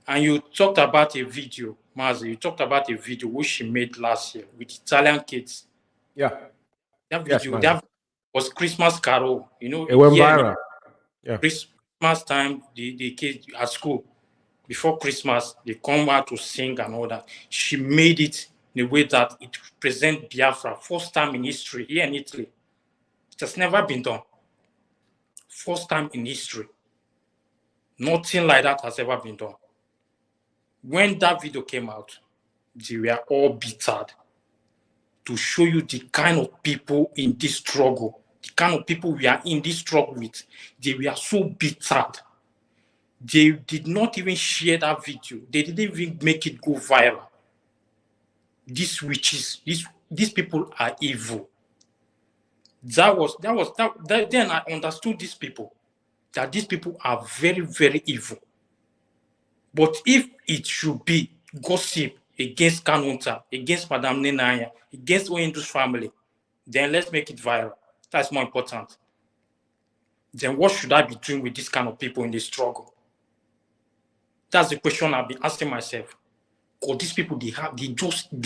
And you talked about a video, Mazi, you talked about a video which she made last year with Italian kids. Yeah. That video, Yes, that was Christmas Carol. You know, it went viral. Yeah. Christmas time, the kids at school, before Christmas, they come out to sing and all that. She made it in a way that it represents Biafra, first time in history here in Italy. It has never been done. First time in history. Nothing like that has ever been done. When that video came out, they were all bittered to show you the kind of people in this struggle, the kind of people we are in this struggle with. They were so bittered. They did not even share that video. They didn't even make it go viral. These witches, these people are evil. Then I understood these people, that these people are very, very evil. But if it should be gossip against Kanu, against Madam Nenaya, against Oyendu's family, then let's make it viral. That's more important. Then what should I be doing with this kind of people in this struggle? That's the question I've been asking myself. Because these people, they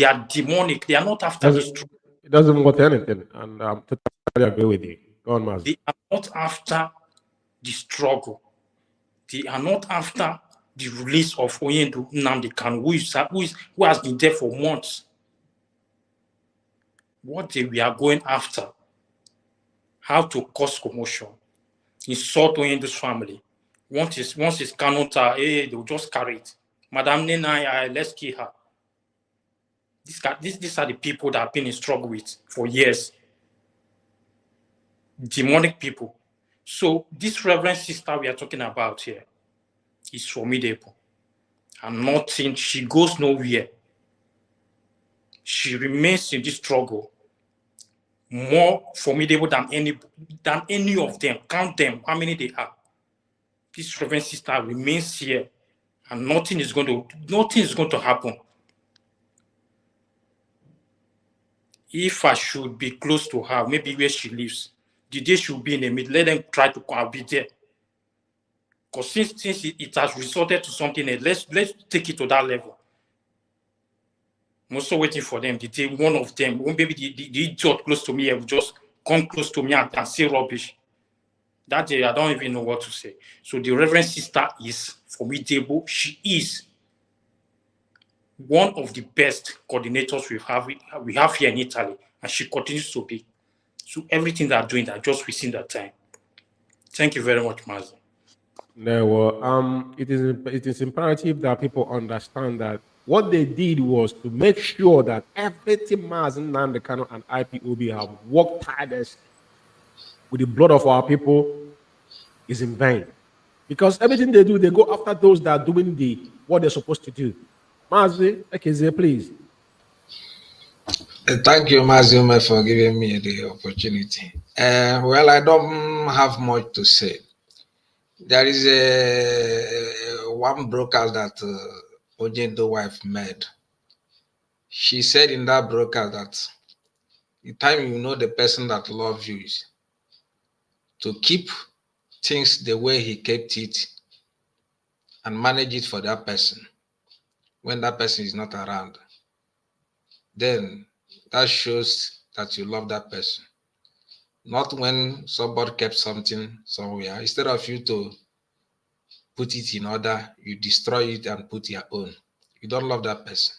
are demonic. They are not after this truth. It doesn't want anything. And I'm totally agree with you. Go on, Mazi. They are not after the struggle. They are not after the release of Oyendu Nnamdi Kanu, who has been there for months. What we are going after, how to cause commotion, insult Oyendu's family. Once it's Kanu, they'll just carry it. Madam Nena, let's kill her. These are the people that have been in struggle with for years. Demonic people. So this Reverend Sister we are talking about here is formidable. And nothing, she goes nowhere. She remains in this struggle more formidable than any of them. Count them, how many they are. This Reverend Sister remains here, and nothing is going to happen. If I should be close to her, maybe where she lives, the day she will be in the middle, let them try to come, I'll be there. Because since it has resorted to something else, let's take it to that level. I'm also waiting for them. The day one of them, maybe the idiot close to me will just come close to me and say rubbish. That day, I don't even know what to say. So the Reverend Sister is formidable. She is one of the best coordinators we have here in Italy, and she continues to be. So everything they're doing, they're just wasting their time. Thank you very much, Mazi. No, well, it is imperative that people understand that what they did was to make sure that everything Mazi, Nnamdi Kanu, and IPOB have worked tirelessly with the blood of our people is in vain. Because everything they do, they go after those that are doing what they're supposed to do. Mazi, Ekezie, please. Thank you, Mazi Umeh, for giving me the opportunity. Well, I don't have much to say. There is one broadcast that Ojendo wife made. She said in that broadcast that the time you know the person that loves you is to keep things the way he kept it and manage it for that person when that person is not around. Then that shows that you love that person. Not when somebody kept something somewhere. Instead of you to put it in order, you destroy it and put your own. You don't love that person.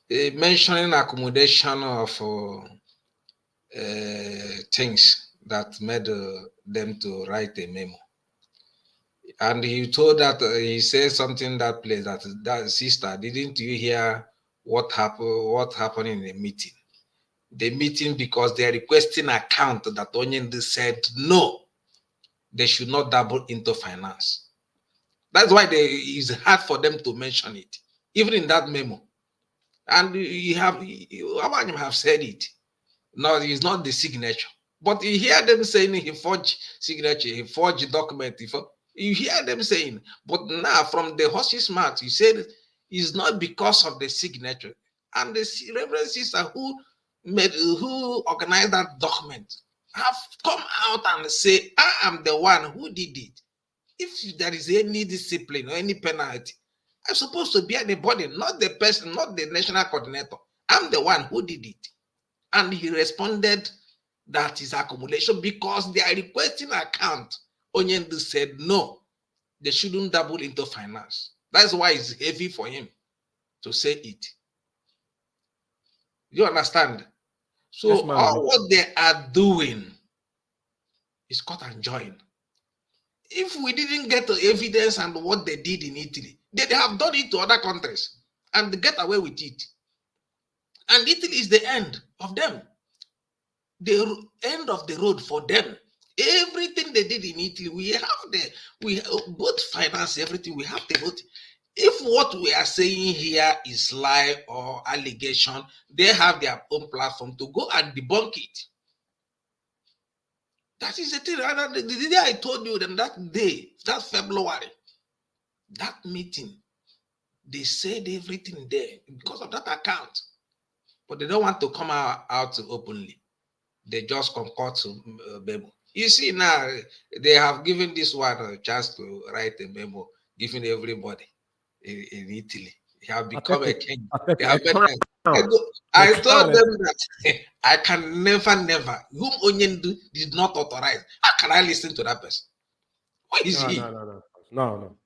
Mentioning accommodation of things that made them to write a memo. And he told that, he said something that place that sister, didn't you hear what happened in the meeting? The meeting, because they're requesting account that Onyende said no, they should not double into finance. That's why it's hard for them to mention it, even in that memo. And Abanyam have said it. No, it's not the signature. But you hear them saying he forged signature, he forged document. You hear them saying, but now from the horse's mouth, you said it's not because of the signature. And the Reverend Sister who organized that document have come out and say, I am the one who did it. If there is any discipline or any penalty, I'm supposed to be anybody, not the person, not the national coordinator. I'm the one who did it. And he responded that is accumulation because they are requesting account. Onyende said no, they shouldn't double into finance. That's why it's heavy for him to say it. You understand? So yes, all what they are doing is cut and join. If we didn't get the evidence and what they did in Italy, they have done it to other countries and get away with it. And Italy is the end of them. The end of the road for them. Everything they did in Italy, we both finance everything. We have the vote. If what we are saying here is lie or allegation, they have their own platform to go and debunk it. That is the thing. The day I told you them that day, that February, that meeting, they said everything there because of that account, but they don't want to come out openly. They just concord to memo. You see now, they have given this one a chance to write a memo, giving everybody in Italy. He have become a king. I told them that I can never, whom Onyende did not authorize. How can I listen to that person? Who is he? No.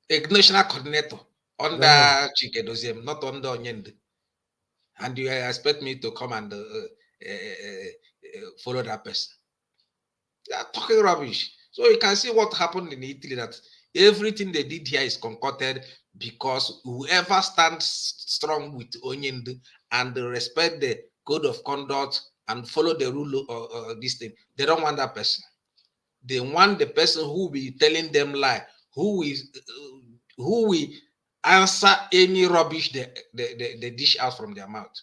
A national coordinator under Chike, not under Onyende. And you expect me to come and follow that person? They are talking rubbish. So you can see what happened in Italy, that everything they did here is concocted because whoever stands strong with Onyende and respect the code of conduct and follow the rule of this thing, they don't want that person. They want the person who will be telling them lie, who will answer any rubbish they dish out from their mouth.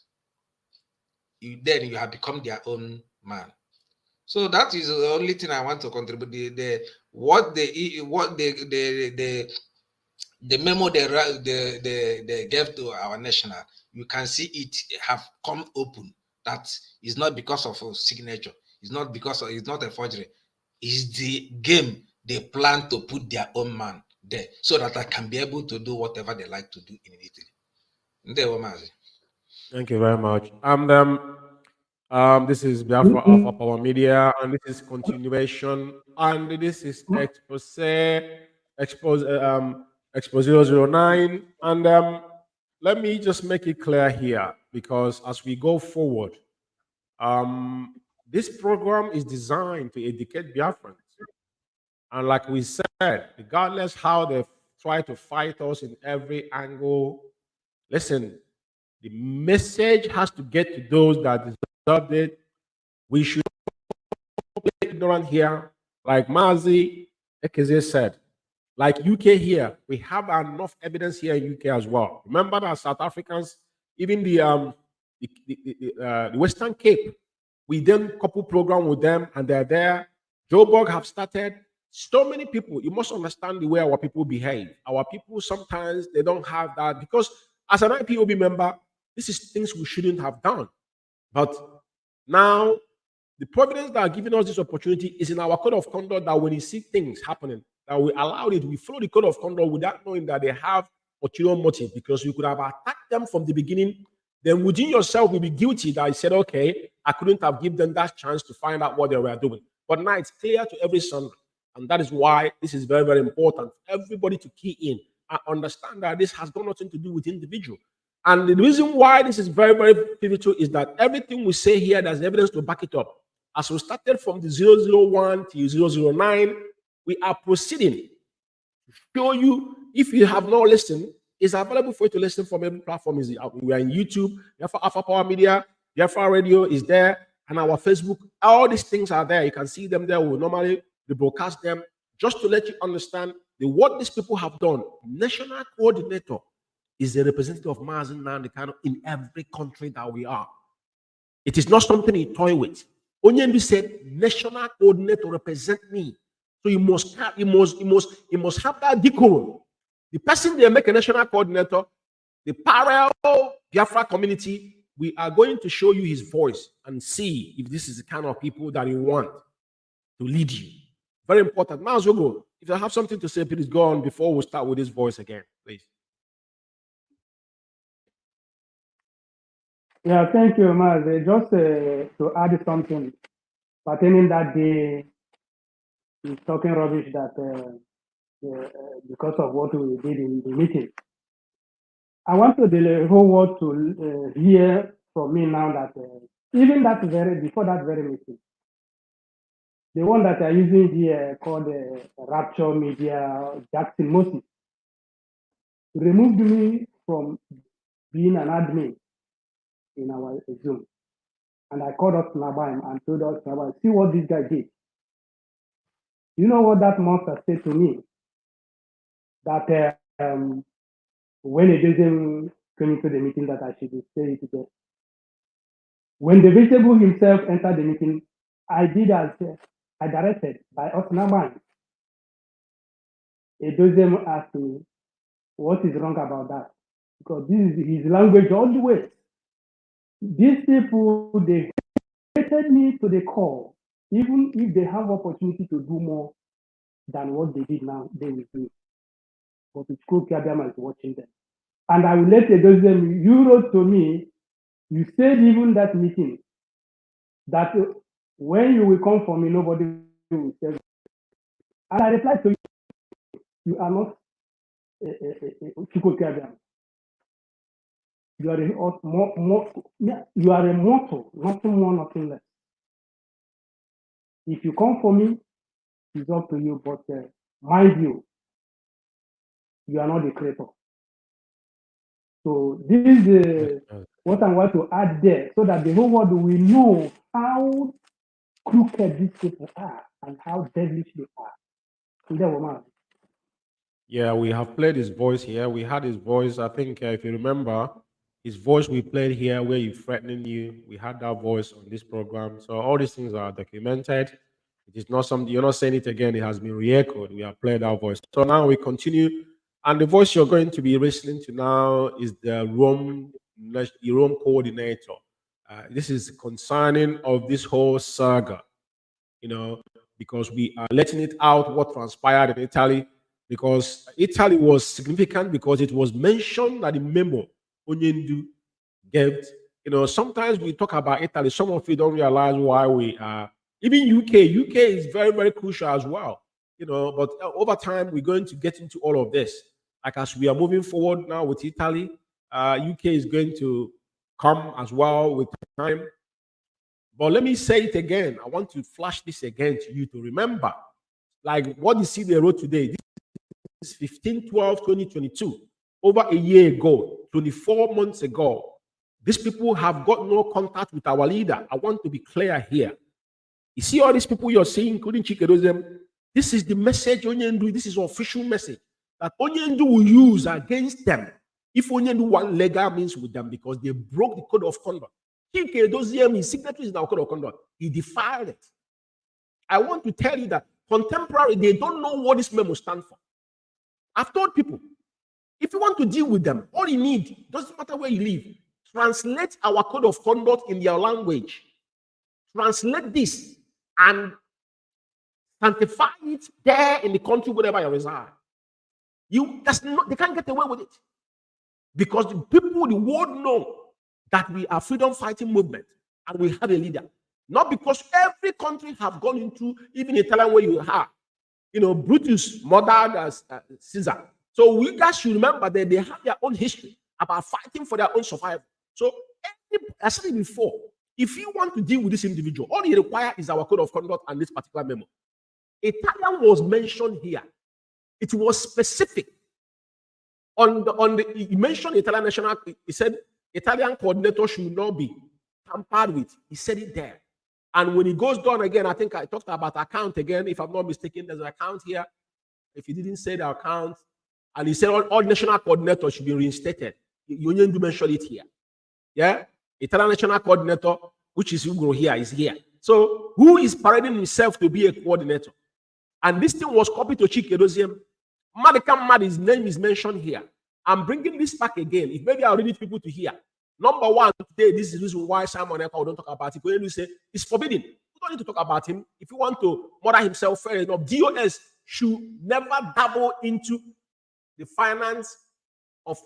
Then you have become their own man. So that is the only thing I want to contribute. The memo they gave to our national, you can see it have come open. That is not because of a signature. It's not because of, it's not a forgery. It's the game they plan to put their own man there so that I can be able to do whatever they like to do in Italy. Thank you very much. This is Biafra Alpha Power Media, and this is continuation, and this is expose 009. And let me just make it clear here, because as we go forward, this program is designed to educate Biafrans. And like we said, regardless how they try to fight us in every angle, listen, the message has to get to those that deserve it. We should not be ignorant here. Like Mazi Ekezie said, like UK here, we have enough evidence here in UK as well. Remember that South Africans, even the Western Cape, we then couple program with them, and they're there. Joburg have started. So many people, you must understand the way our people behave. Our people, sometimes they don't have that, because as an IPOB member, this is things we shouldn't have done. But now, the providence that are giving us this opportunity is in our code of conduct, that when you see things happening, that we allow it, we follow the code of conduct without knowing that they have ulterior motive, because you could have attacked them from the beginning. Then within yourself will be guilty that you said, okay, I couldn't have given them that chance to find out what they were doing. But now it's clear to every son. And that is why this is very, very important. Everybody to key in and understand that this has got nothing to do with individual. And the reason why this is very, very pivotal is that everything we say here, there's evidence to back it up. As we started from the 001 to 009, we are proceeding to show you. If you have not listened, it's available for you to listen from every platform. We are in YouTube, Biafra Alpha Power Media, Biafra Radio is there, and our Facebook. All these things are there. You can see them there. We normally broadcast them just to let you understand what these people have done. National coordinator is a representative of Mazi Nnamdi in every country that we are. It is not something you toy with. Onyendu said, national coordinator represent me. So you must have that decorum. The person they make a national coordinator, the parallel Biafra community, we are going to show you his voice and see if this is the kind of people that you want to lead you. Very important. Now, Zogo, if you have something to say, please go on before we start with this voice again, please. Yeah, thank you, Mazi. Just to add something pertaining that day, he's talking rubbish that because of what we did in the meeting. I want the whole world to hear from me now that even before that very meeting, the one that I'm using here called Rapture Media, Jackson Moses, removed me from being an admin in our Zoom. And I called up Nabaim and told us, Nabaim, see what this guy did. You know what that monster said to me? That when it doesn't come into the meeting, that I should say it again. When the vegetable himself entered the meeting, I did as I directed by us Nabaim. It doesn't ask me what is wrong about that, because this is his language all the way. These people, they hated me to the core. Even if they have opportunity to do more than what they did now, they will do. But Ubichukwukamadu is watching them. And I will let them. You wrote to me, you said even that meeting, that when you will come for me, nobody will say. And I replied to you, you are not Ubichukwukamadu. You are you are a mortal, nothing more, nothing less. If you come for me, it's up to you, but mind you, you are not the creator. So this is what I want to add there, so that the whole world will know how crooked these people are and how devilish they are. Yeah, we have played his voice here. We had his voice, I think, if you remember, his voice we played here where he threatening you. We had that voice on this program. So all these things are documented. It is not something, you're not saying it again. It has been re-echoed. We have played our voice. So now we continue. And the voice you're going to be listening to now is the Rome coordinator. This is concerning of this whole saga, because we are letting it out what transpired in Italy, because Italy was significant because it was mentioned that the memo Onyendu gave. You know, sometimes we talk about Italy. Some of you don't realize why we are. Even UK. UK is very, very crucial as well. You know, but over time, we're going to get into all of this. Like as we are moving forward now with Italy, UK is going to come as well with time. But let me say it again. I want to flash this again to you to remember. Like what you see the road today, this is 15/12/2022. Over a year ago, 24 months ago, these people have got no contact with our leader. I want to be clear here. You see all these people you're seeing, including Chikedozem, this is the message Onyendu, this is official message that Onyendu will use against them if Onyendu one legal means with them because they broke the code of conduct. Chikedozem, his signature is in our code of conduct. He defiled it. I want to tell you that contemporary, they don't know what this memo stands for. I've told people, if you want to deal with them, all you need, doesn't matter where you live, translate our code of conduct in their language. Translate this and sanctify it there in the country wherever you reside. They can't get away with it. Because the people, the world know that we are freedom fighting movement and we have a leader. Not because every country have gone into, even Italian where you are, you know, Brutus murdered as Caesar. So we guys should remember that they have their own history about fighting for their own survival. So, I said it before, if you want to deal with this individual, all you require is our code of conduct and this particular memo. Italian was mentioned here. It was specific. He mentioned Italian national, he said Italian coordinator should not be tampered with. He said it there. And when he goes down again, I think I talked about account again. If I'm not mistaken, there's an account here. If he didn't say the account, and he said all national coordinators should be reinstated. Union do mention it here. Yeah? Italian national coordinator, which is Uguru here, is here. So who is parading himself to be a coordinator? And this thing was copied to Chikedoziem. Madikam his name is mentioned here. I'm bringing this back again. If maybe I'll read it to people to hear. Number one, today, this is the reason why Simon Ekpa don't talk about it. When you say it's forbidden, you don't need to talk about him. If you want to murder himself, fair enough. DOS should never dabble into the finance of,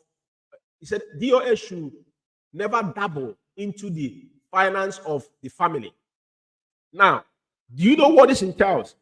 he said, DOS should never dabble into the finance of the family. Now, do you know what this entails?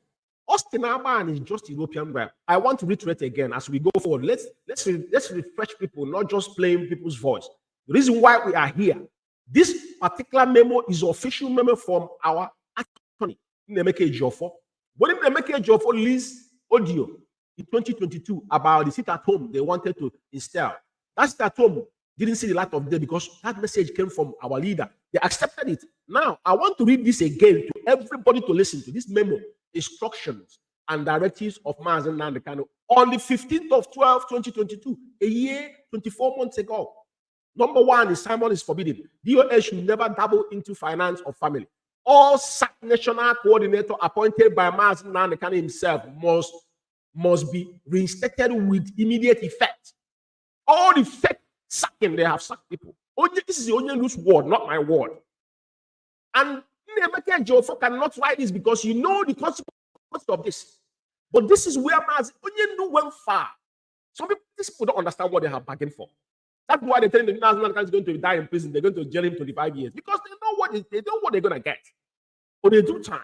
Austin Arman is just European rap. I want to reiterate again as we go forward. Let's refresh people, not just playing people's voice. The reason why we are here, this particular memo is official memo from our attorney, Nnamdi Ejiofor. When Nnamdi Ejiofor released audio in 2022 about the sit at home they wanted to install, that sit at home didn't see the light of day because that message came from our leader. They accepted it. Now, I want to read this again to everybody to listen to this memo, instructions and directives of Mazi Nnamdi Kanu on the 15th of 12/2022, a year, 24 months ago. Number one is Simon is forbidden. DOS should never dabble into finance of family. All SAC national coordinator appointed by Mazi Nnamdi Kanu himself must be reinstated with immediate effect. All the fake sacking, they have sacked people. This is the Onyendu's word, not my word. And Nnamdi Ejiofor cannot write this because you know the consequence of this. But this is where Mazi Onyendu went far. Some people, these people don't understand what they have bargained for. That's why they're telling the Mazi Nnamdi Kanu is going to die in prison. They're going to jail him 25 years because they know what they're going to get. But they do time.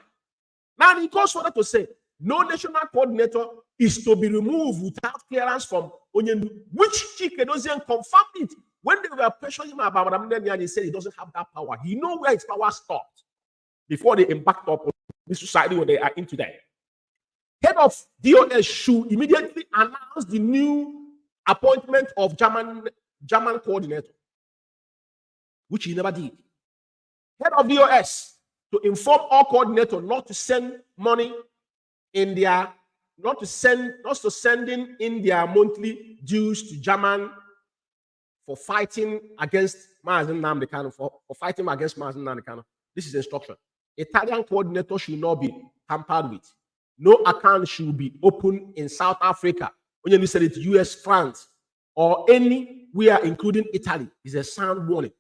Now he goes further to say, no national coordinator is to be removed without clearance from Onyendu, which Chikedozien confirmed it. When they were pressuring him about Nnamdi, he said he doesn't have that power. He knows where his power stopped before they embarked up on this society where they are in today. Head of DOS should immediately announce the new appointment of German coordinator, which he never did. Head of DOS to inform all coordinators not to send money in their, not to sending in their monthly dues to German for fighting against Mazi Nnamdi Kanu, for fighting against Mazi Nnamdi Kanu. This is instruction. Italian coordinator should not be tampered with. No account should be opened in South Africa. When you said it, US, France, or anywhere, including Italy, is a sound warning.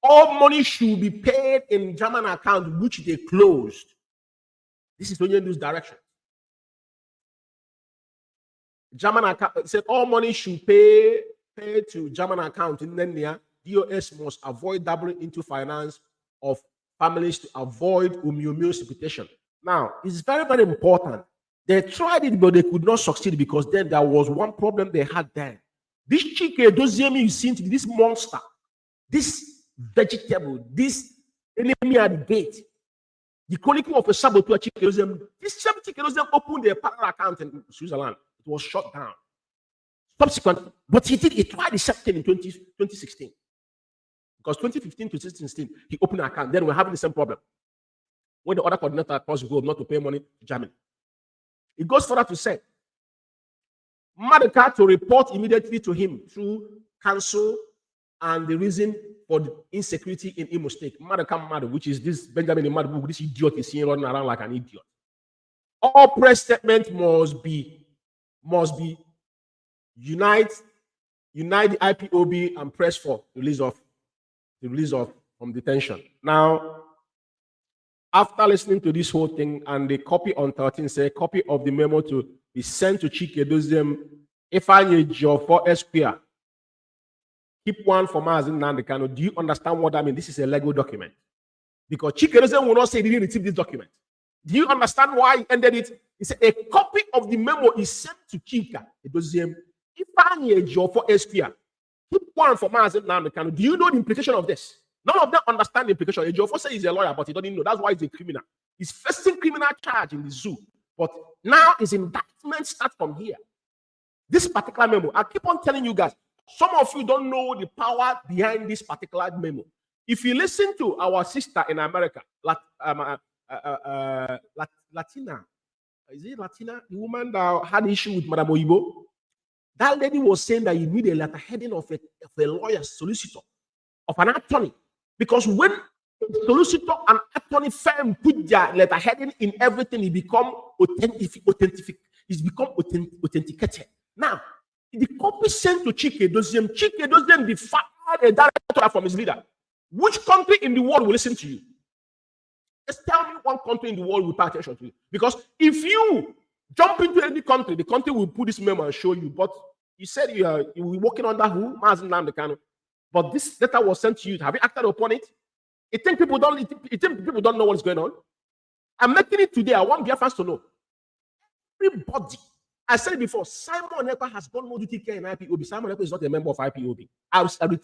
All money should be paid in German account, which they closed. This is Onyendu's direction. German account said all money should pay to German account in India, DOS must avoid doubling into finance of families to avoid umumio's reputation. Now, it's very, very important. They tried it, but they could not succeed because then there was one problem they had then. This Chike Edoziemi you seem to be this monster, this vegetable, this enemy at the gate, the chronicle of a saboteur Chike Edoziemi. This same Chike Edoziemi opened a parallel account in Switzerland. It was shut down. Subsequently, but he tried the same thing in 2016. Because 2015 to 2016, he opened an account. Then we're having the same problem. When the other coordinator across the globe not to pay money to Germany. It goes further to say, Madaka to report immediately to him through counsel and the reason for the insecurity in Imo State. Madaka Madu, which is this Benjamin Madu, this idiot is seen running around like an idiot. All press statements must be unite the IPOB and press for the release of from detention. Now, after listening to this whole thing and the copy on 13 say copy of the memo to be sent to Chike Edoziemi, Ephraim for Esquire. Keep one for Mazi Nnamdi Kanu. Do you understand what I mean? This is a legal document. Because Chike Edoziemi will not say he didn't receive this document. Do you understand why he ended it? He said a copy of the memo is sent to Chike Edoziemi, Ephraim for Esquire. Keep one for Mazi Nnamdi Kanu. Do you know the implication of this? None of them understand the implication. Ejiofor says he's a lawyer, but he doesn't know. That's why he's a criminal. He's facing criminal charge in the zoo. But now his indictment starts from here. This particular memo, I keep on telling you guys, some of you don't know the power behind this particular memo. If you listen to our sister in America, Latina, is it Latina? The woman that had issue with Madam Oyibo, that lady was saying that you need a letter heading of a lawyer, solicitor, of an attorney. Because when a solicitor and attorney firm put their letter heading in everything, it become authenticated. Now, the copy sent to Chike Edoziemi defied a director from his leader. Which country in the world will listen to you? Just tell me one country in the world will pay attention to you. Because if you jump into any country, the country will put this memo and show you. But you said you were working under who? Mazi Nnamdi Kanu. But this letter was sent to you. Have you acted upon it? You think people don't know what's going on? I'm making it today. I want Biafrans to know. Everybody. I said it before. Simon Ekpa has done no duty care in IPOB. Simon Ekpa is not a member of IPOB. Simon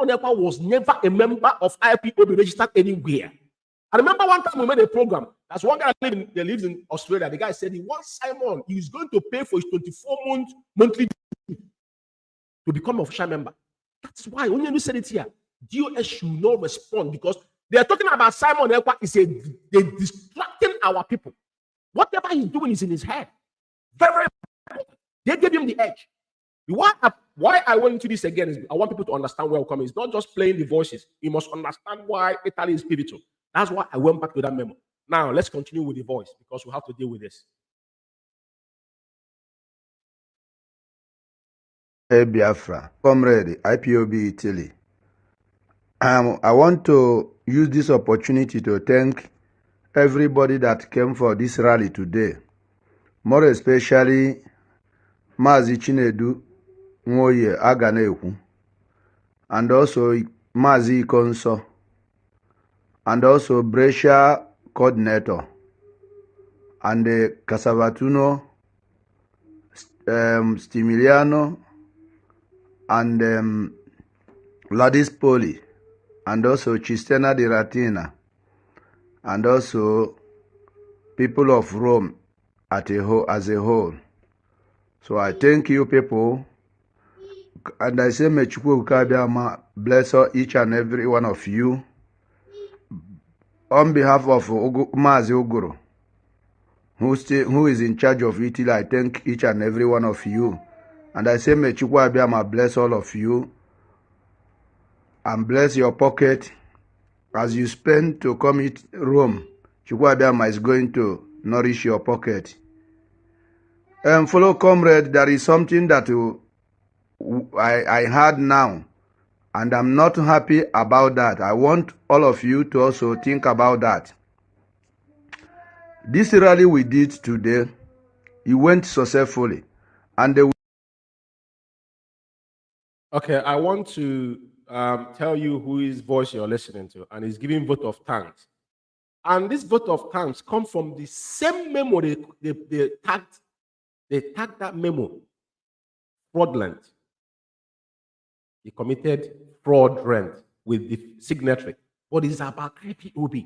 Ekpa was never a member of IPOB registered anywhere. I remember one time we made a program. That's one guy that lives in Australia. The guy said he wants Simon. He's going to pay for his 24-month monthly to become an official member. That's why when you said it here, DOS should not respond because they are talking about Simon Ekpa they're distracting our people. Whatever he's doing is in his head. Very, very important. They gave him the edge. Why I went into this again is I want people to understand where we're coming. It's not just playing the voices. You must understand why Italy is pivotal. That's why I went back to that memo. Now let's continue with the voice because we have to deal with this. Hey Biafra, comrade, IPOB Italy. I want to use this opportunity to thank everybody that came for this rally today. More especially Mazi Chinedu Nwoye Aganeku, and also Mazi Konso, and also Brescia coordinator, and the Casavatuno, Stimiliano, and Ladis Poli, and also Chistena di Ratina, and also people of Rome as a whole. So I thank you people, and I say may Chukwuma bless each and every one of you. On behalf of Mazi Uguru, who is in charge of Italy, I thank each and every one of you. And I say may Chukwuma bless all of you and bless your pocket as you spend to come eat Rome. Chukwuma is going to nourish your pocket. Fellow comrade, there is something that I heard now, and I'm not happy about that. I want all of you to also think about that. This rally we did today, it went successfully, and Okay, I want to tell you who his voice you're listening to, and he's giving vote of thanks. And this vote of thanks come from the same memo they tagged that memo fraudulent. He committed fraud with the signatory, but it's about IPOB.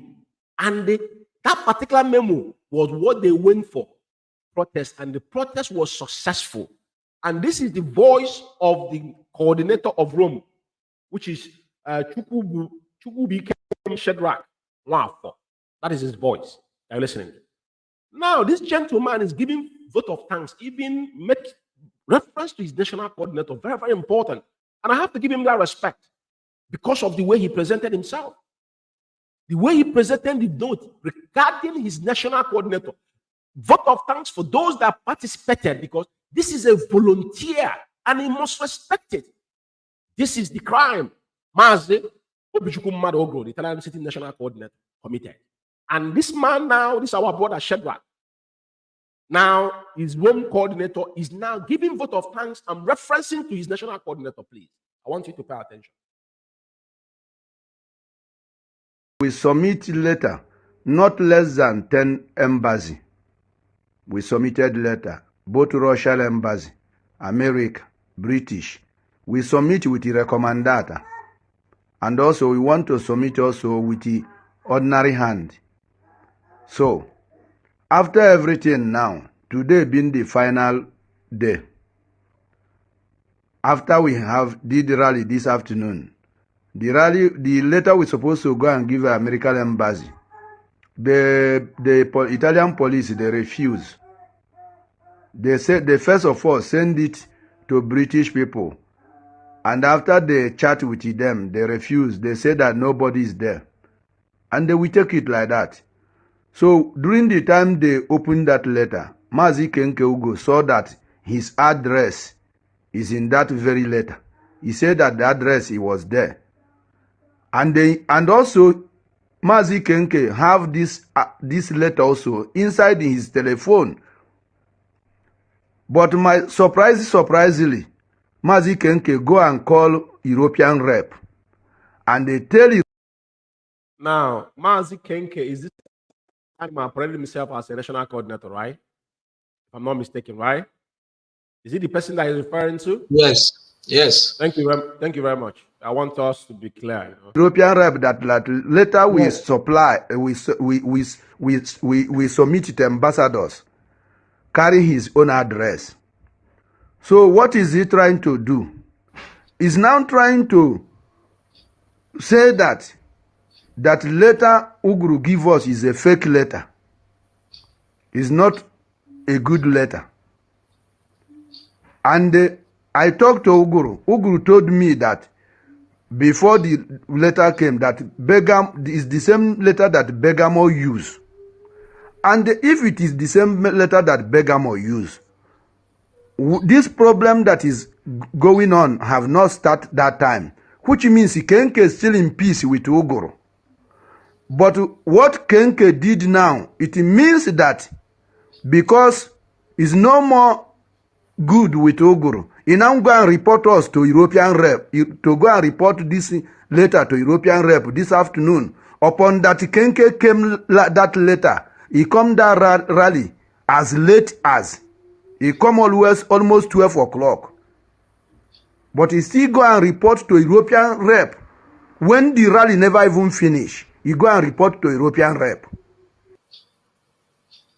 And that particular memo was what they went for, protest, and the protest was successful. And this is the voice of the coordinator of Rome, which is Chukwuma Shadrach. That is his voice. Are you listening? Now, this gentleman is giving vote of thanks, even make reference to his national coordinator, very, very important. And I have to give him that respect because of the way he presented himself. The way he presented the note regarding his national coordinator. Vote of thanks for those that participated, because this is a volunteer and he must respect it. This is the crime. Mazi Umeh, the Italian City National Coordinator, committed. And this man now, this is our brother Shadrach. Now, his Rome coordinator is now giving vote of thanks and referencing to his national coordinator, please. I want you to pay attention. We submit letter, not less than 10 embassy. We submitted letter, both Russian embassy, America, British. We submit with the recommendata. And also we want to submit also with the ordinary hand. So, after everything now, today being the final day, after we did the rally this afternoon, the letter we're supposed to go and give the American embassy, the Italian police, they refuse. They said they first of all send it to British people. And after they chat with them, they refuse. They say that nobody is there. And they will take it like that. So during the time they opened that letter, Mazi Ugo saw that his address is in that very letter. He said that the address he was there. And also Mazi Kenke have this letter also inside his telephone. But surprisingly, Mazi Kenke go and call European rep. And they tell you. Now, Mazi Kenke, is this time I paraded himself as a national coordinator, right? If I'm not mistaken, right? Is it the person that he's referring to? Yes. Yes. Thank you very much. I want us to be clear. European rep that later we supply, we submit to ambassadors, carry his own address. So what is he trying to do? He's now trying to say that letter Uguru give us is a fake letter. It's not a good letter. And I talked to Uguru. Uguru told me that before the letter came, that is the same letter that Bergamo used. And if it is the same letter that Bergamo used, this problem that is going on have not started that time, which means Kenke is still in peace with Uguru. But what Kenke did now, it means that because it's no more good with Uguru, he now go and report us to European rep, to go and report this letter to European rep this afternoon. Upon that Kenke came that letter, he come that rally as late as, he come always almost 12 o'clock. But he still go and report to European rep. When the rally never even finish, he go and report to European rep.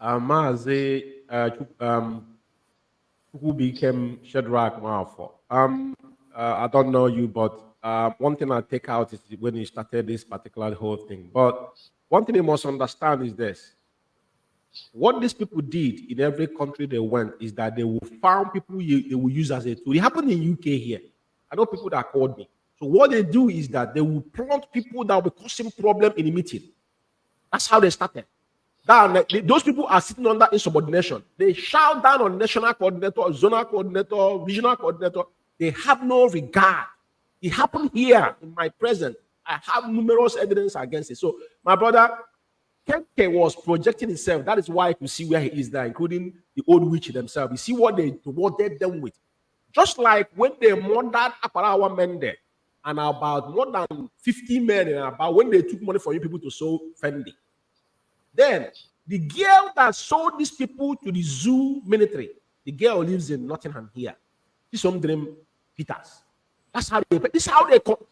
Mazi, who became Shadrach Malfo. I don't know you, but one thing I take out is when he started this particular whole thing. But one thing you must understand is this. What these people did in every country they went is that they will found people they will use as a tool. It happened in UK here. I know people that called me. So what they do is that they will prompt people that will be causing problem in the meeting. That's how they started. Those people are sitting under insubordination. They shout down on national coordinator, zonal coordinator, regional coordinator. They have no regard. It happened here in my presence. I have numerous evidence against it. So my brother, Kenke was projecting himself. That is why you see where he is there, including the old witch themselves. You see what they rewarded them with. Just like when they murdered Aparawa men there, and about more than 50 men, and about when they took money from you people to sow Fendi. Then the girl that sold these people to the zoo military, the girl lives in Nottingham here. This home dream Peters. That's how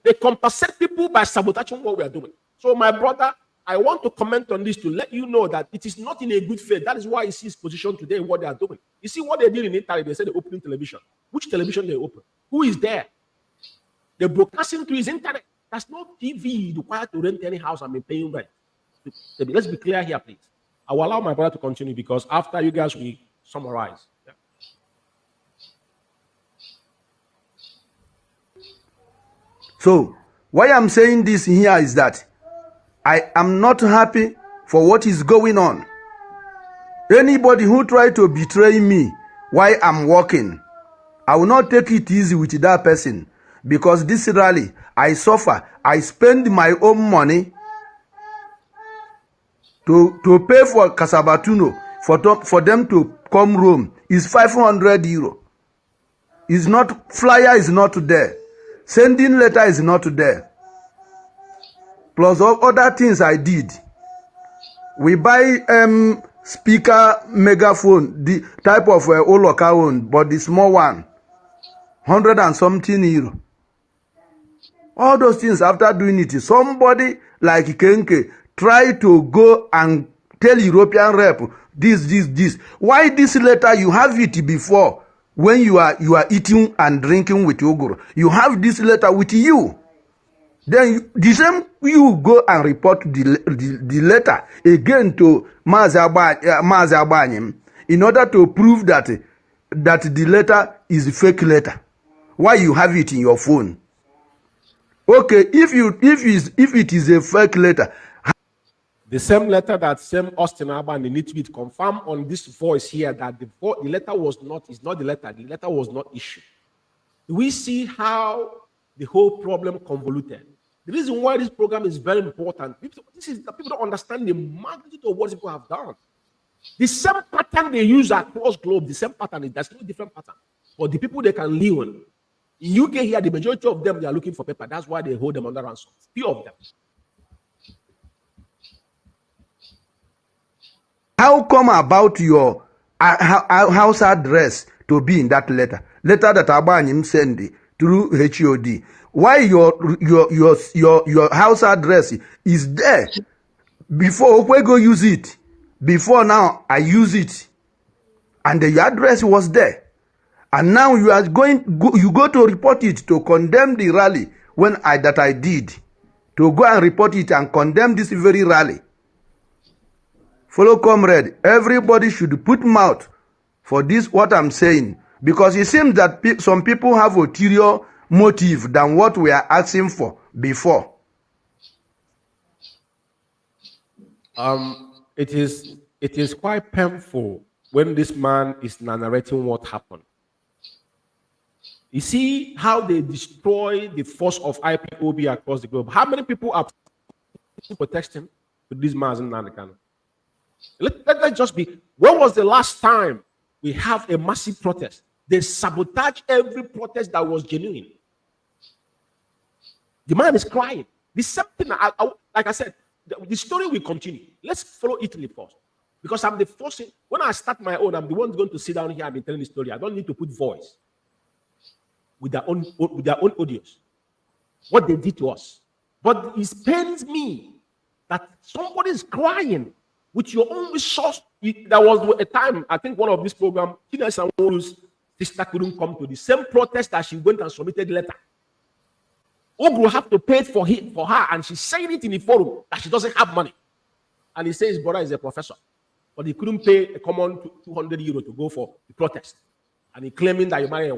they compensate people by sabotaging what we are doing. So, my brother, I want to comment on this to let you know that it is not in a good faith. That is why you see his position today in what they are doing. You see what they did in Italy. They said they're opening television. Which television they open? Who is there? They're broadcasting to his internet. There's no TV required to rent any house and be paying rent. Let's be clear here, please. I will allow my brother to continue because after you guys will summarize. Yeah. So, why I'm saying this here is that I am not happy for what is going on. Anybody who try to betray me while I'm working, I will not take it easy with that person, because this rally, I suffer. I spend my own money to pay for Casabatuno, for them to come home. Is 500 euro. Is not, flyer is not there. Sending letter is not there. Plus all other things I did. We buy speaker megaphone, the type of Oloka one, but the small one, 100 and something euro. All those things after doing it, somebody like Kenke try to go and tell European rep this. Why this letter? You have it before when you are eating and drinking with Uguru. You have this letter with you. Then the same you go and report the letter again to Mazi Umeh in order to prove that the letter is a fake letter. Why you have it in your phone? Okay, if it is a fake letter. The same letter that same Austin Abba and the need to be confirmed on this voice here that the letter is not the letter. The letter was not issued. We see how the whole problem convoluted. The reason why this program is very important, people don't understand the magnitude of what people have done. The same pattern they use across globe, the same pattern, there's no different pattern. But the people they can live on. In UK here, the majority of them, they are looking for paper. That's why they hold them under ransom. Few of them. How come about your house address to be in that letter? Letter that Abanyim sent through HOD. Why your house address is there? Before we go use it. Before now, I use it. And your address was there. And now you are you go to report it to condemn the rally that I did. To go and report it and condemn this very rally. Follow comrade, everybody should put mouth for this, what I'm saying. Because it seems that some people have ulterior motive than what we are asking for before. It is quite painful when this man is narrating what happened. You see how they destroy the force of IPOB across the globe. How many people are protesting with this man in Nnamdi? Let just be. When was the last time we have a massive protest? They sabotage every protest that was genuine. The man is crying. The same thing, like I said, the story will continue. Let's follow Italy first. Because I'm the first. When I start my own, I'm the one going to sit down here and be telling the story. I don't need to put voice with their own audience. What they did to us. But it pains me that somebody is crying with your own resource. There was a time, I think one of these programs, Tina Sanwo's sister couldn't come to the same protest that she went and submitted letter. Uguru have to pay for her, and she's saying it in the forum that she doesn't have money. And he says his brother is a professor, but he couldn't pay a common 200 euro to go for the protest. And he claiming that you marry a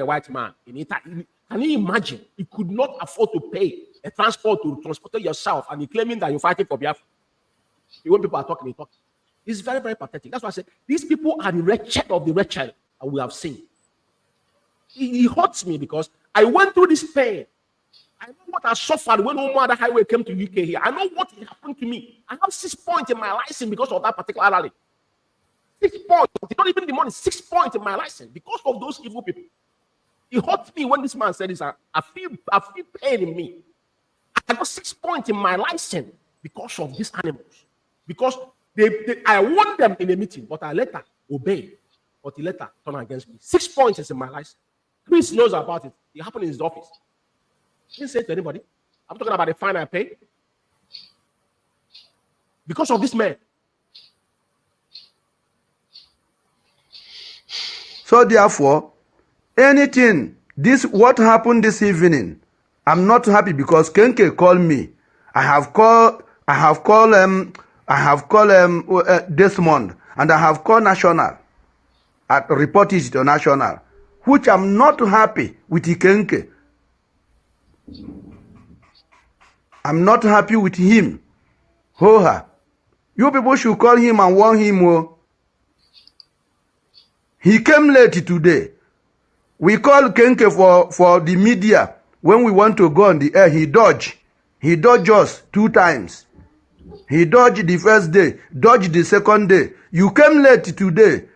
white man in Italy. Can you imagine? He could not afford to pay a transport to transport yourself, and he claiming that you're fighting for Biafra. When people are talking, it's very, very pathetic. That's why I say these people are the wretched of the wretched that we have seen. It hurts me because I went through this pain. I know what I suffered when Omo Other Highway came to UK here. I know what happened to me. I have 6 points in my license because of that particular rally. 6 points. It's not even the money. 6 points in my license because of those evil people. It hurt me when this man said this. I feel pain in me. I got 6 points in my license because of these animals. Because I won them in a meeting, but I later obeyed. But he later turned against me. 6 points is in my license. Chris knows about it. It happened in his office. He didn't say it to anybody. I'm talking about the fine I paid. Because of this man. So therefore, anything, what happened this evening, I'm not happy because Kenke called me. I have called Desmond, and I have called National. I reported it to National, which I'm not happy with Kenke. I'm not happy with him. Hoha. You people should call him and warn him. Oh. He came late today. We called Kenke for the media. When we want to go on the air, he dodged. He dodged us 2 times. He dodged the first day, dodged the second day. You came late today.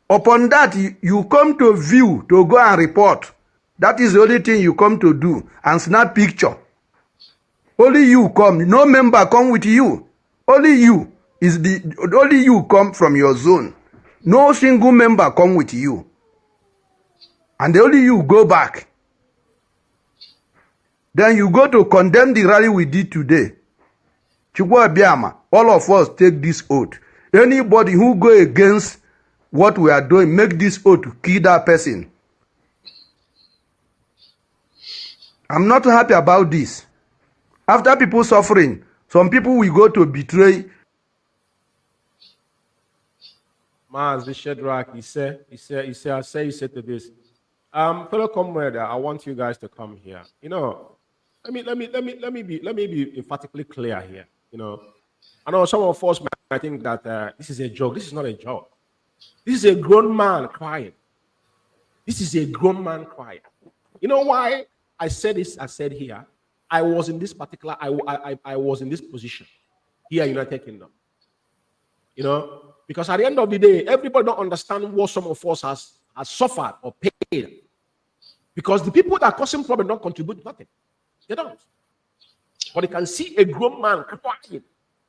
Upon that, you come to view, to go and report. That is the only thing you come to do, and snap picture. Only you come. No member come with you. Only you come from your zone. No single member come with you. And only you go back. Then you go to condemn the rally we did today. Chukwuma, all of us take this oath. Anybody who go against what we are doing, make this oath to kill that person. I'm not happy about this. After people suffering, some people will go to betray. Mazi Shadrach, he said to this. Fellow comrade, I want you guys to come here. You know, let me be emphatically clear here. You know, I know some of us might think that this is a joke. This is not a joke. This is a grown man crying. This is a grown man crying. You know why I said this? I said here. I was in this particular. I was in this position here in United Kingdom. You know, because at the end of the day, everybody don't understand what some of us has suffered or paid. Because the people that cause him problem don't contribute nothing. They don't. But you can see a grown man crying.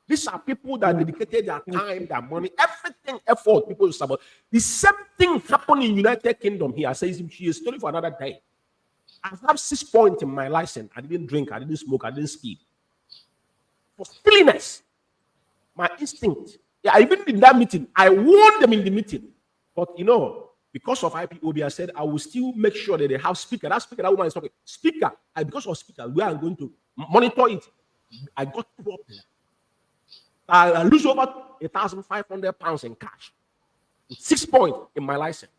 These are people that dedicated their time, their money, everything, effort. People support. The same thing happened in United Kingdom here. I say it's a story for another day. I have 6 points in my license. I didn't drink, I didn't smoke, I didn't speed. For silliness, my instinct. Yeah, even in that meeting, I warned them in the meeting. But you know, because of IPOB, I said I will still make sure that they have speaker. That speaker, that woman is talking. Speaker, because of speaker, we are going to monitor it. I got problem. I lose over £1,500 in cash with 6 points in my license.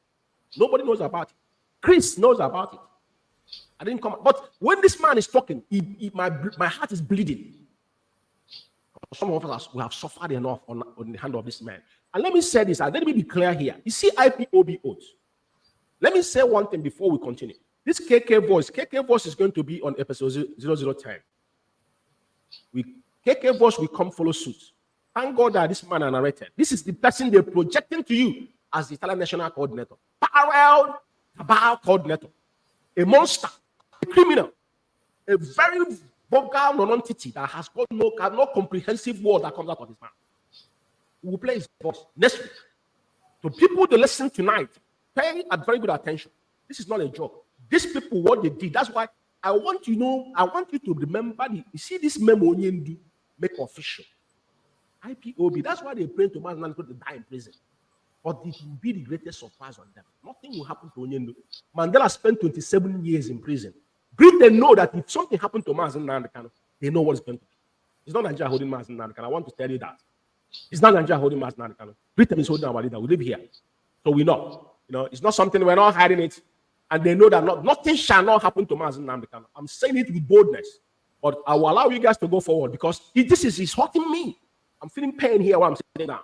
Nobody knows about it. Chris knows about it. I didn't come. But when this man is talking, my heart is bleeding. Some of us we have suffered enough on the hand of this man. And let me say this, and let me be clear here. You see IPOB oath. Let me say one thing before we continue. This KK voice is going to be on episode 0010. KK voice will come follow suit. Thank God that this man are narrated. This is the person they're projecting to you as the Italian national coordinator. Parallel Cabal coordinator. A monster, a criminal, a very vulgar non-entity that has got no comprehensive word that comes out of his mouth. We will play his voice next week. So people that listen tonight, pay very good attention. This is not a joke. These people, what they did, that's why I want you to remember you see this memo Nnamdi make official. IPOB, that's why they pray to Mazi Nnamdi to die in prison. But it will be the greatest surprise on them. Nothing will happen to Nnamdi. Mandela spent 27 years in prison. Britain know that if something happened to Mazi Nnamdi, they know what is going to be. It's not Nigeria holding Mazi Nnamdi. I want to tell you that. It's not Nigeria holding Mazi Nnamdi. Britain is holding our leader. We live here. So we know. You know, it's not something we're not hiding it. And they know that nothing shall not happen to Mazi Nnamdi. I'm saying it with boldness. But I will allow you guys to go forward because this is hurting me. I'm feeling pain here while I'm sitting down.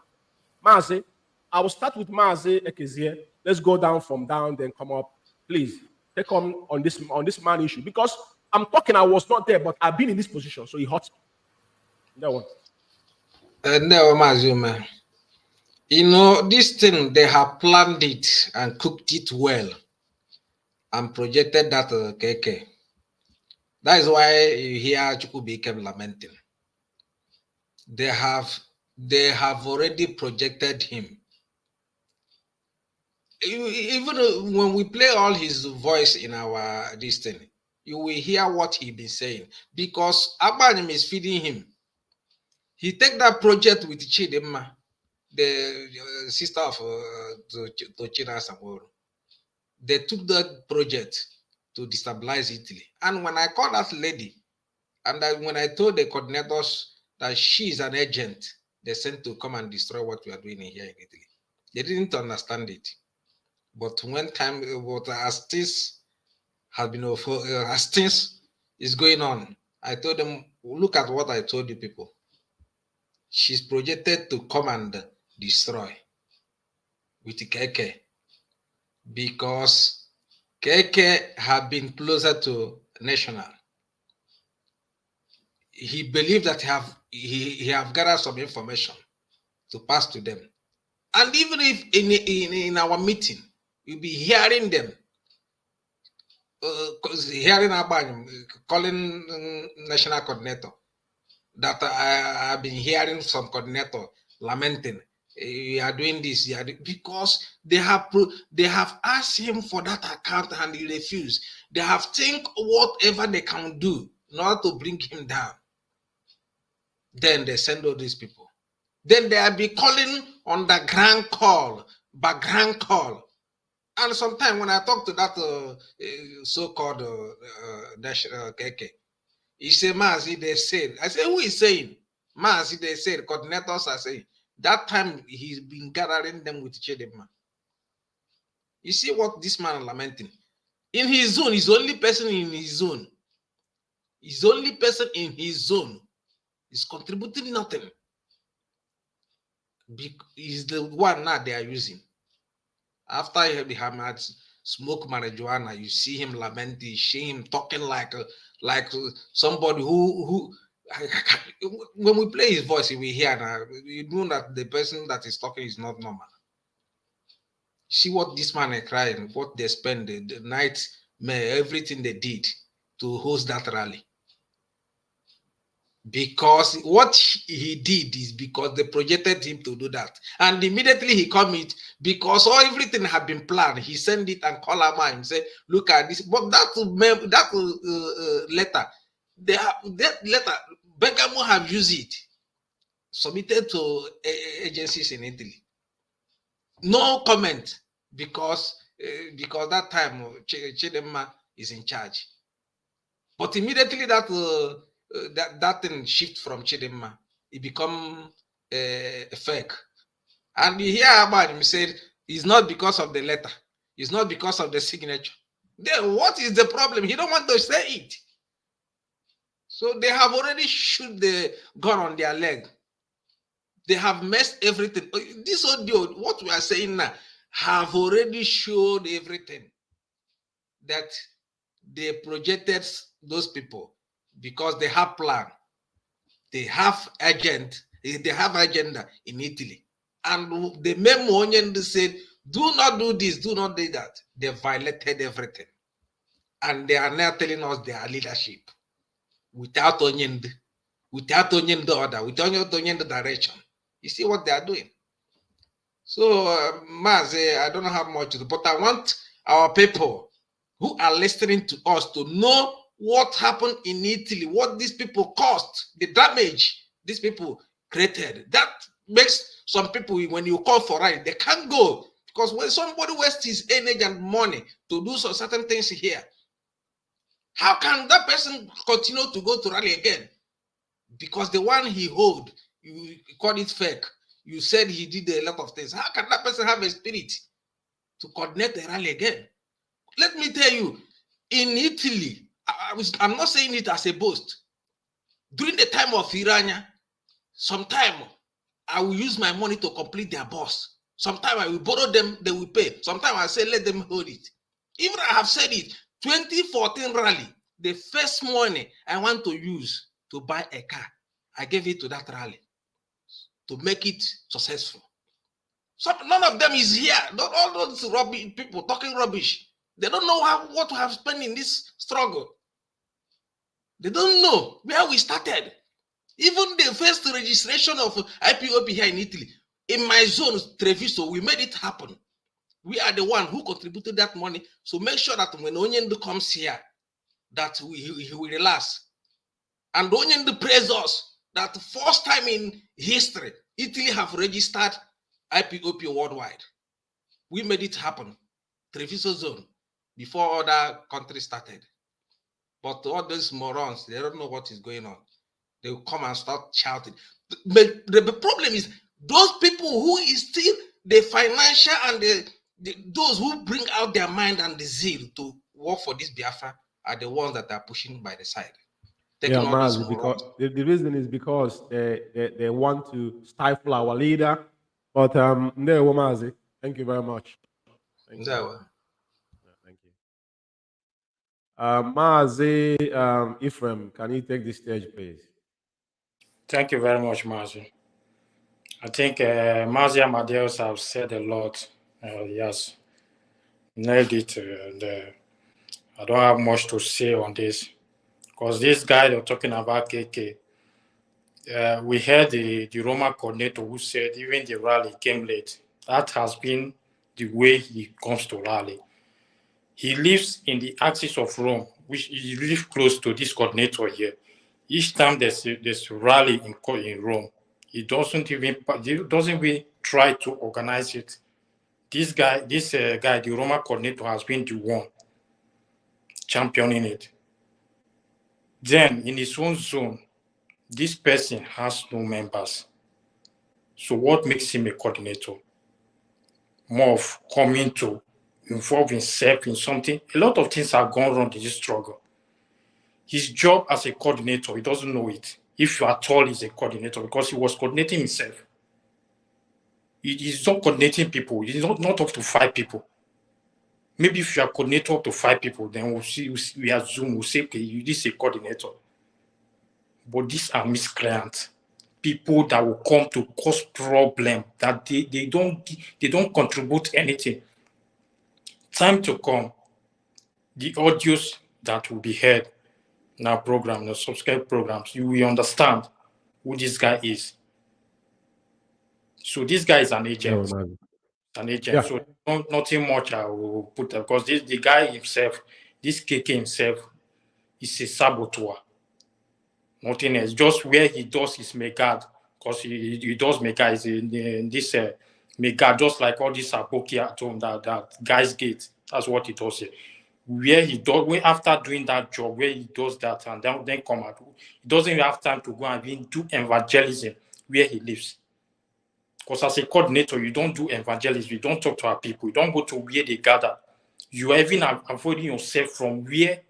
Mazi, I will start with Mazi Ekezie. Let's go down from down, then come up. Please take on this man issue because I'm talking. I was not there, but I've been in this position, so it hurts me. That one. No, Mazi Umeh. You know, this thing they have planned it and cooked it well. and projected that KK. That is why you hear Chukwuma lamenting. They have already projected him. Even when we play all his voice in our this thing, you will hear what he been saying, because Abanim is feeding him. He take that project with Chidema, the sister of Tochira Samoro. They took that project to destabilize Italy. And when I called that lady, and when I told the coordinators that she is an agent, they sent to come and destroy what we are doing here in Italy. They didn't understand it. But when time, as this has been, as things is going on, I told them, look at what I told you people. She's projected to come and destroy with KK, because KK have been closer to National. He believed that he have gathered some information to pass to them. And even if in our meeting, you'll be hearing them, hearing about calling national coordinator, that I have been hearing some coordinator lamenting, you are doing this, because they have asked him for that account and he refused. They have think whatever they can do in order to bring him down. Then they send all these people. Then they will be calling on the background call. And sometimes when I talk to that so-called KK, he said, Mazi, they said. I said, who is saying? Mazi, they said, coordinators are saying. That time he's been gathering them with Chidema. You see what this man is lamenting? In his zone, he's the only person in his zone. He's the only person in his zone. He's contributing nothing. He's the one now they are using. After he had smoke marijuana, you see him lamenting, you see him talking like somebody who when we play his voice, we hear now, you know that the person that is talking is not normal. See what this man is crying, what they spend the night, everything they did to host that rally. Because what he did is because they projected him to do that, and immediately he commit, because everything had been planned. He sent it and call him and say, "Look at this." But that letter, that letter, Bergamo have used it, submitted to agencies in Italy. No comment, because that time Chidema is in charge. But immediately that thing shift from Chidema, it become a fake. And you hear about him said it's not because of the letter, it's not because of the signature. Then what is the problem? He don't want to say it. So they have already shoot the gun on their leg. They have messed everything. This audio, what we are saying now, have already showed everything that they projected those people, because they have plan, they have agenda in Italy. And the memo said, do not do this, do not do that. They violated everything. And they are now telling us their leadership without onion the order, without onion the direction. You see what they are doing. So, Mazi, I don't have much to do, but I want our people who are listening to us to know what happened in Italy, what these people caused, the damage these people created. That makes some people, when you call for rally, they can't go, because when somebody wastes his energy and money to do some certain things here, how can that person continue to go to rally again? Because the one he hold, you call it fake. You said he did a lot of things. How can that person have a spirit to coordinate the rally again? Let me tell you, in Italy, I'm not saying it as a boast. During the time of Irania, sometime I will use my money to complete their boss. Sometimes I will borrow them, they will pay. Sometimes I say, let them hold it. Even I have said it, 2014 rally, the first money I want to use to buy a car, I gave it to that rally to make it successful. So none of them is here. Not all those rubbish people talking rubbish. They don't know what we have spent in this struggle. They don't know where we started. Even the first registration of IPOB here in Italy, in my zone, Treviso, we made it happen. We are the one who contributed that money. So make sure that when Onyendo comes here, that he will relax. And Onyendo praise us that the first time in history, Italy have registered IPOB worldwide. We made it happen. Treviso zone, before other countries started. But all those morons, they don't know what is going on. They will come and start shouting. The problem is those people who is still the financial and those who bring out their mind and the zeal to work for this Biafra are the ones that are pushing by the side. Yeah, Mazi, because the reason is because they want to stifle our leader. But no, Mazi, thank you very much. Thank you. Thank you. Mazi Ephraim, can you take the stage, please? Thank you very much, Mazi. I think Mazi Amadeus have said a lot. Yes, nailed it. And I don't have much to say on this. Because this guy they're talking about, KK, we heard the Roma coordinator who said even the rally came late. That has been the way he comes to rally. He lives in the axis of Rome, which he lives close to this coordinator here. Each time there's a rally in Rome, he doesn't even try to organize it. This guy, the Roma coordinator, has been the one championing it. Then in his own zone, this person has no members. So what makes him a coordinator? More of coming to involve himself in something. A lot of things have gone wrong in this struggle. His job as a coordinator, he doesn't know it. If you at all is a coordinator, because he was coordinating himself. He's not coordinating people. He's not up to 5 people. Maybe if you are coordinator up to 5 people, then we assume, we'll say, okay, this is a coordinator. But these are miscreants. People that will come to cause problem, that they don't contribute anything. Time to come, the audios that will be heard in our program, the subscribe programs, you will understand who this guy is. So this guy is an agent. An agent. Yeah. So nothing much I will put there, because the guy himself, this KK himself, is a saboteur. Nothing else. Just where he does his megad, because he does megad is in this megad, just like all this Aboki at home, that guy's gate. That's what he does here. Where he does, after doing that job, where he does that and then come out, he doesn't even have time to go and even do evangelism where he lives. Because as a coordinator, you don't do evangelism, you don't talk to our people, you don't go to where they gather. You are even avoiding yourself from where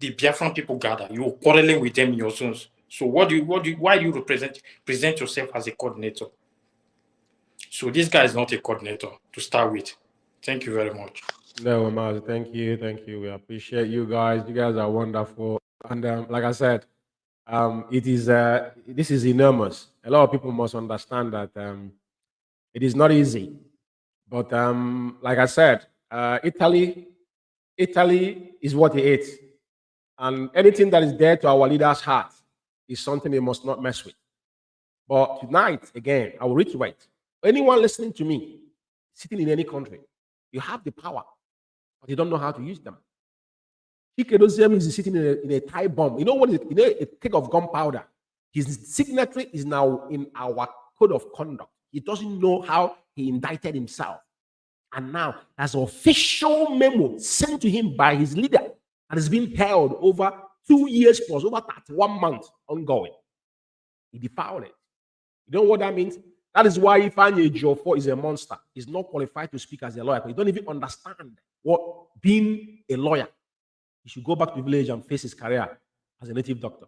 the Biafran people gather. You're quarreling with them in your zones. So why do you present yourself as a coordinator? So this guy is not a coordinator to start with. Thank you very much. No, Mazi, thank you. We appreciate you guys. You guys are wonderful. And like I said, this is enormous. A lot of people must understand that it is not easy. But like I said, Italy is what it is. And anything that is dear to our leaders' heart is something they must not mess with. But tonight, again, I will reiterate, anyone listening to me, sitting in any country, you have the power, but you don't know how to use them. Ekezie is sitting in a tie bomb. You know what? A keg of gunpowder. His signature is now in our code of conduct. He doesn't know how he indicted himself. And now, as an official memo sent to him by his leader, and has been held over 2 years plus, over 31 months ongoing. He defiled it. You know what that means? That is why Ifeanyi Ejiofor is a monster. He's not qualified to speak as a lawyer. He don't even understand what being a lawyer. He should go back to the village and face his career as a native doctor.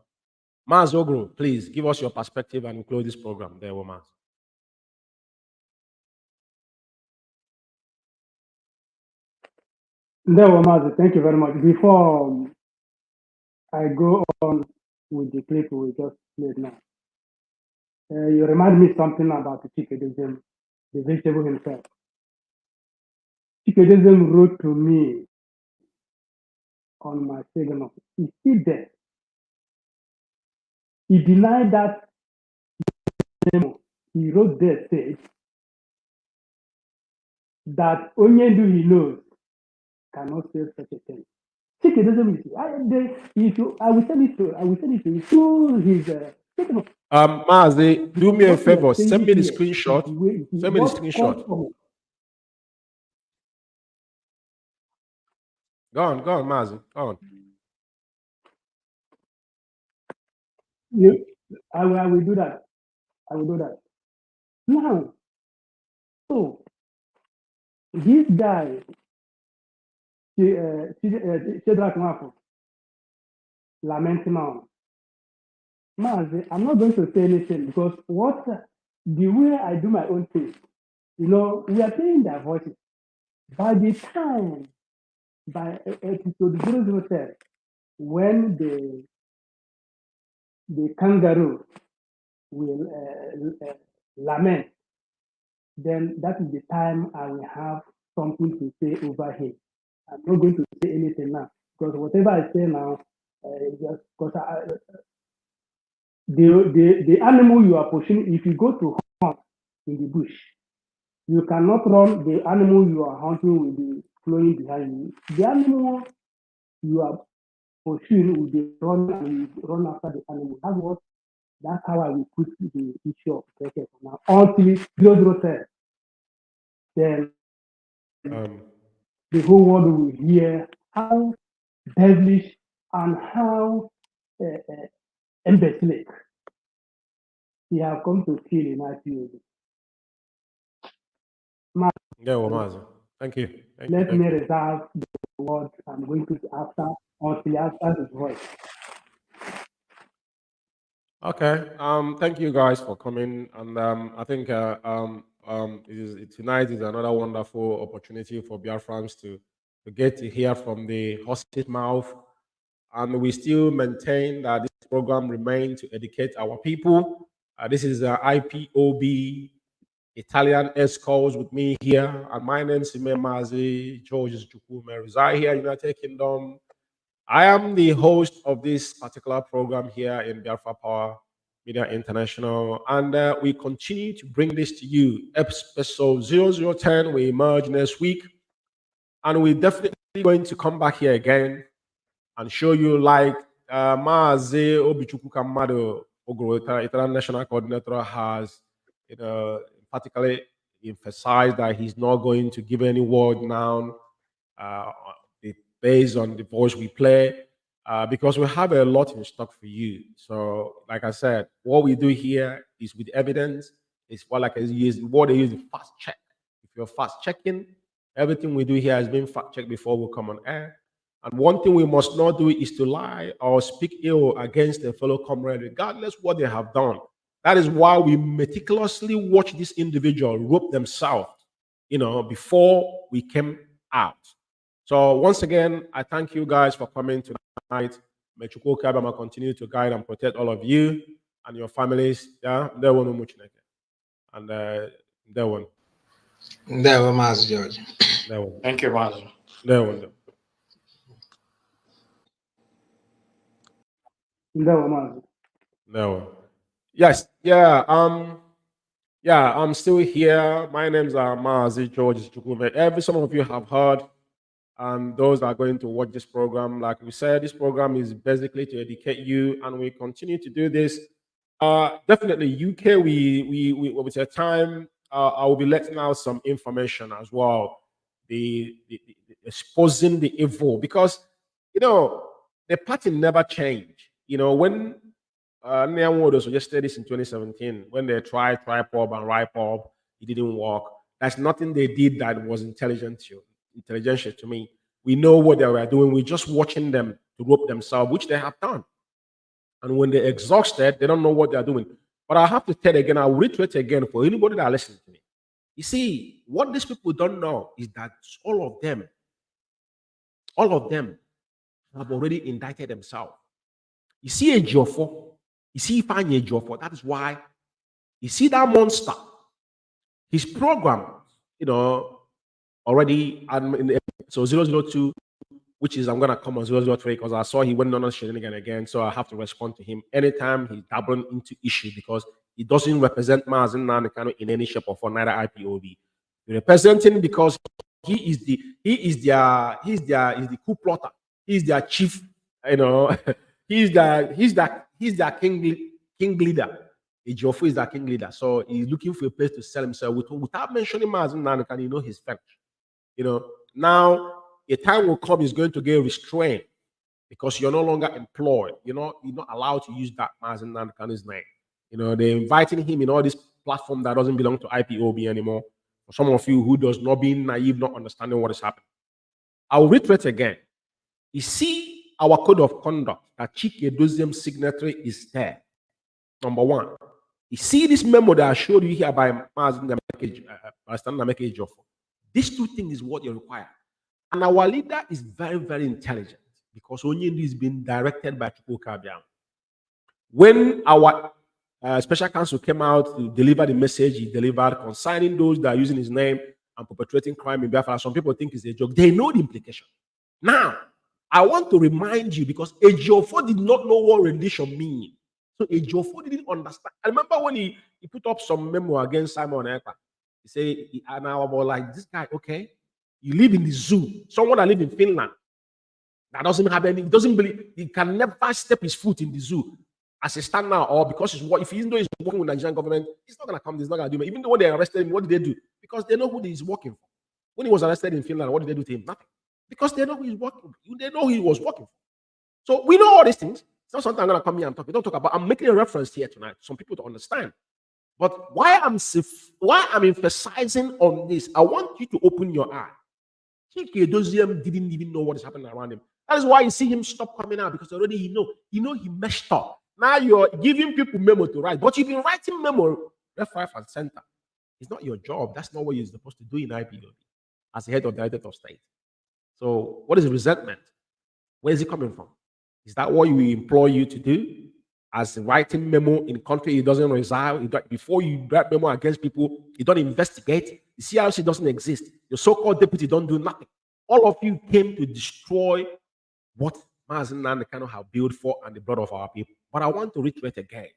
Mazi Uguru, please give us your perspective and we'll close this program. There, Mazi. No, Mazi, thank you very much. Before I go on with the clip we just played now, you remind me something about the Chikezie, the vegetable himself. Chikezie wrote to me on my signal. He's still there. He denied that memo. He wrote there, said that only he knows cannot say such a thing. Check it, doesn't mean I will send it to you through his signal. Mazi, do me a favor. Send me the screenshot. Send me the screenshot. Go on, Mazi. Go on. I will do that. I will do that. Now, so this guy, Shedrack Mafo, lamenting on. Mazi, I'm not going to say anything because the way I do my own thing, we are playing their voices. By the time, by episode 007, when the kangaroo will lament, then that is the time I will have something to say over him. I'm not going to say anything now because whatever I say now, just because the animal you are pushing, if you go to hunt in the bush, you cannot run. The animal you are hunting will be flowing behind you. The animal you are pursuing will be run and run after the animal. That's how I will put the issue of cricket now. Until 007, then the whole world will hear how devilish and how imbecilic he have come to kill in IPOB. Thank you. Let me reserve the word I'm going to after until after his voice. Okay. Thank you guys for coming, and I think tonight is another wonderful opportunity for Biafrans to get to hear from the horse's mouth, and we still maintain that this program remains to educate our people. This is IPOB Italian EXCO with me here, and my name is Mazi Chukwuma. Reside here, United Kingdom. I am the host of this particular program here in Biafra Power Media International, and we continue to bring this to you. Episode 0010 will emerge next week, and we're definitely going to come back here again and show you like Mazi Obichukwukamadu, Uguru, International Coordinator, has particularly emphasized that he's not going to give any word now. Based on the voice we play, because we have a lot in stock for you. So, like I said, what we do here is with evidence. It's what they use fast check. If you're fast checking, everything we do here has been fact checked before we come on air. And one thing we must not do is to lie or speak ill against a fellow comrade, regardless what they have done. That is why we meticulously watch this individual rope themselves, before we came out. So once again, I thank you guys for coming tonight. May Chukwuma continue to guide and protect all of you and your families. Yeah, there one and there one. There one, Mazi George. There one. Thank you, Mazi. There one. No. Yes. Yeah. Yeah. I'm still here. My name's Mazi Chukwuma. Some of you have heard. And those that are going to watch this program, like we said, this program is basically to educate you, and we continue to do this. Definitely, UK. We with a time. I will be letting out some information as well. The exposing the evil, because the party never changed. When Nnamdi suggested this in 2017, when they tried TriPob and RIPOB, it didn't work. That's nothing they did that was intelligential to me. We know what they were doing. We're just watching them to rope themselves, which they have done. And when they're exhausted, they don't know what they're doing. But I have to tell again, I'll reiterate again for anybody that listens to me. You see, what these people don't know is that all of them have already indicted themselves. You see a Jofo, you see Ifeanyi Jofo. That is why you see that monster. His program, already so 002 which is I'm gonna come on 003 because I saw he went on shenanigan again, so I have to respond to him anytime he's dabbling into issue because he doesn't represent Mazi Umeh in any shape or form, neither IPOB. He represents him because he's the coup plotter. He's their chief, he's their king leader. Ejiofor is their king leader, so he's looking for a place to sell himself without mentioning Mazi Umeh. He's finished. Now a time will come he's going to get restrained because you're no longer employed. You're not allowed to use that Mazi Umeh's name. They're inviting him in all this platform that doesn't belong to IPOB anymore. For some of you who does not being naive, not understanding what is happening. I'll reiterate again. You see our code of conduct that Chike Doziem signatory is there. Number one. You see this memo that I showed you here by Mazi Umeh. These two things is what you require. And our leader is very, very intelligent because Onyendi is being directed by Chukwuma. When our special counsel came out to deliver the message he delivered concerning those that are using his name and perpetrating crime in Biafra, some people think it's a joke. They know the implication. Now, I want to remind you because Ejiofor did not know what rendition means. So Ejiofor didn't understand. I remember when he put up some memo against Simon Ekpa. He said, and I was like, this guy, okay, you live in the zoo. Someone that lives in Finland that doesn't have any, doesn't believe, he can never step his foot in the zoo as a stand now, or because even though he's working with the Nigerian government, he's not gonna come, he's not gonna do it. Even though when they arrested him, what did they do? Because they know who he's working for. When he was arrested in Finland, what did they do to him? Nothing. Because they know who he's working for. They know who he was working for. So we know all these things. It's not something I'm gonna come here and talk. We don't talk about. I'm making a reference here tonight, some people to understand. But why I'm emphasizing on this, I want you to open your eye. Chike Doziem didn't even know what is happening around him. That is why you see him stop coming out because already he messed up. Now you're giving people memo to write, but you've been writing memo left, right, and center. It's not your job. That's not what you're supposed to do in IPOB as the head of the United of State. So what is resentment? Where is it coming from? Is that what we employ you to do? As writing memo in country it doesn't reside, before you write memo against people, you don't investigate. The CRC doesn't exist. Your so-called deputy don't do nothing. All of you came to destroy what Mazi Umeh have built for and the blood of our people. But I want to reiterate again,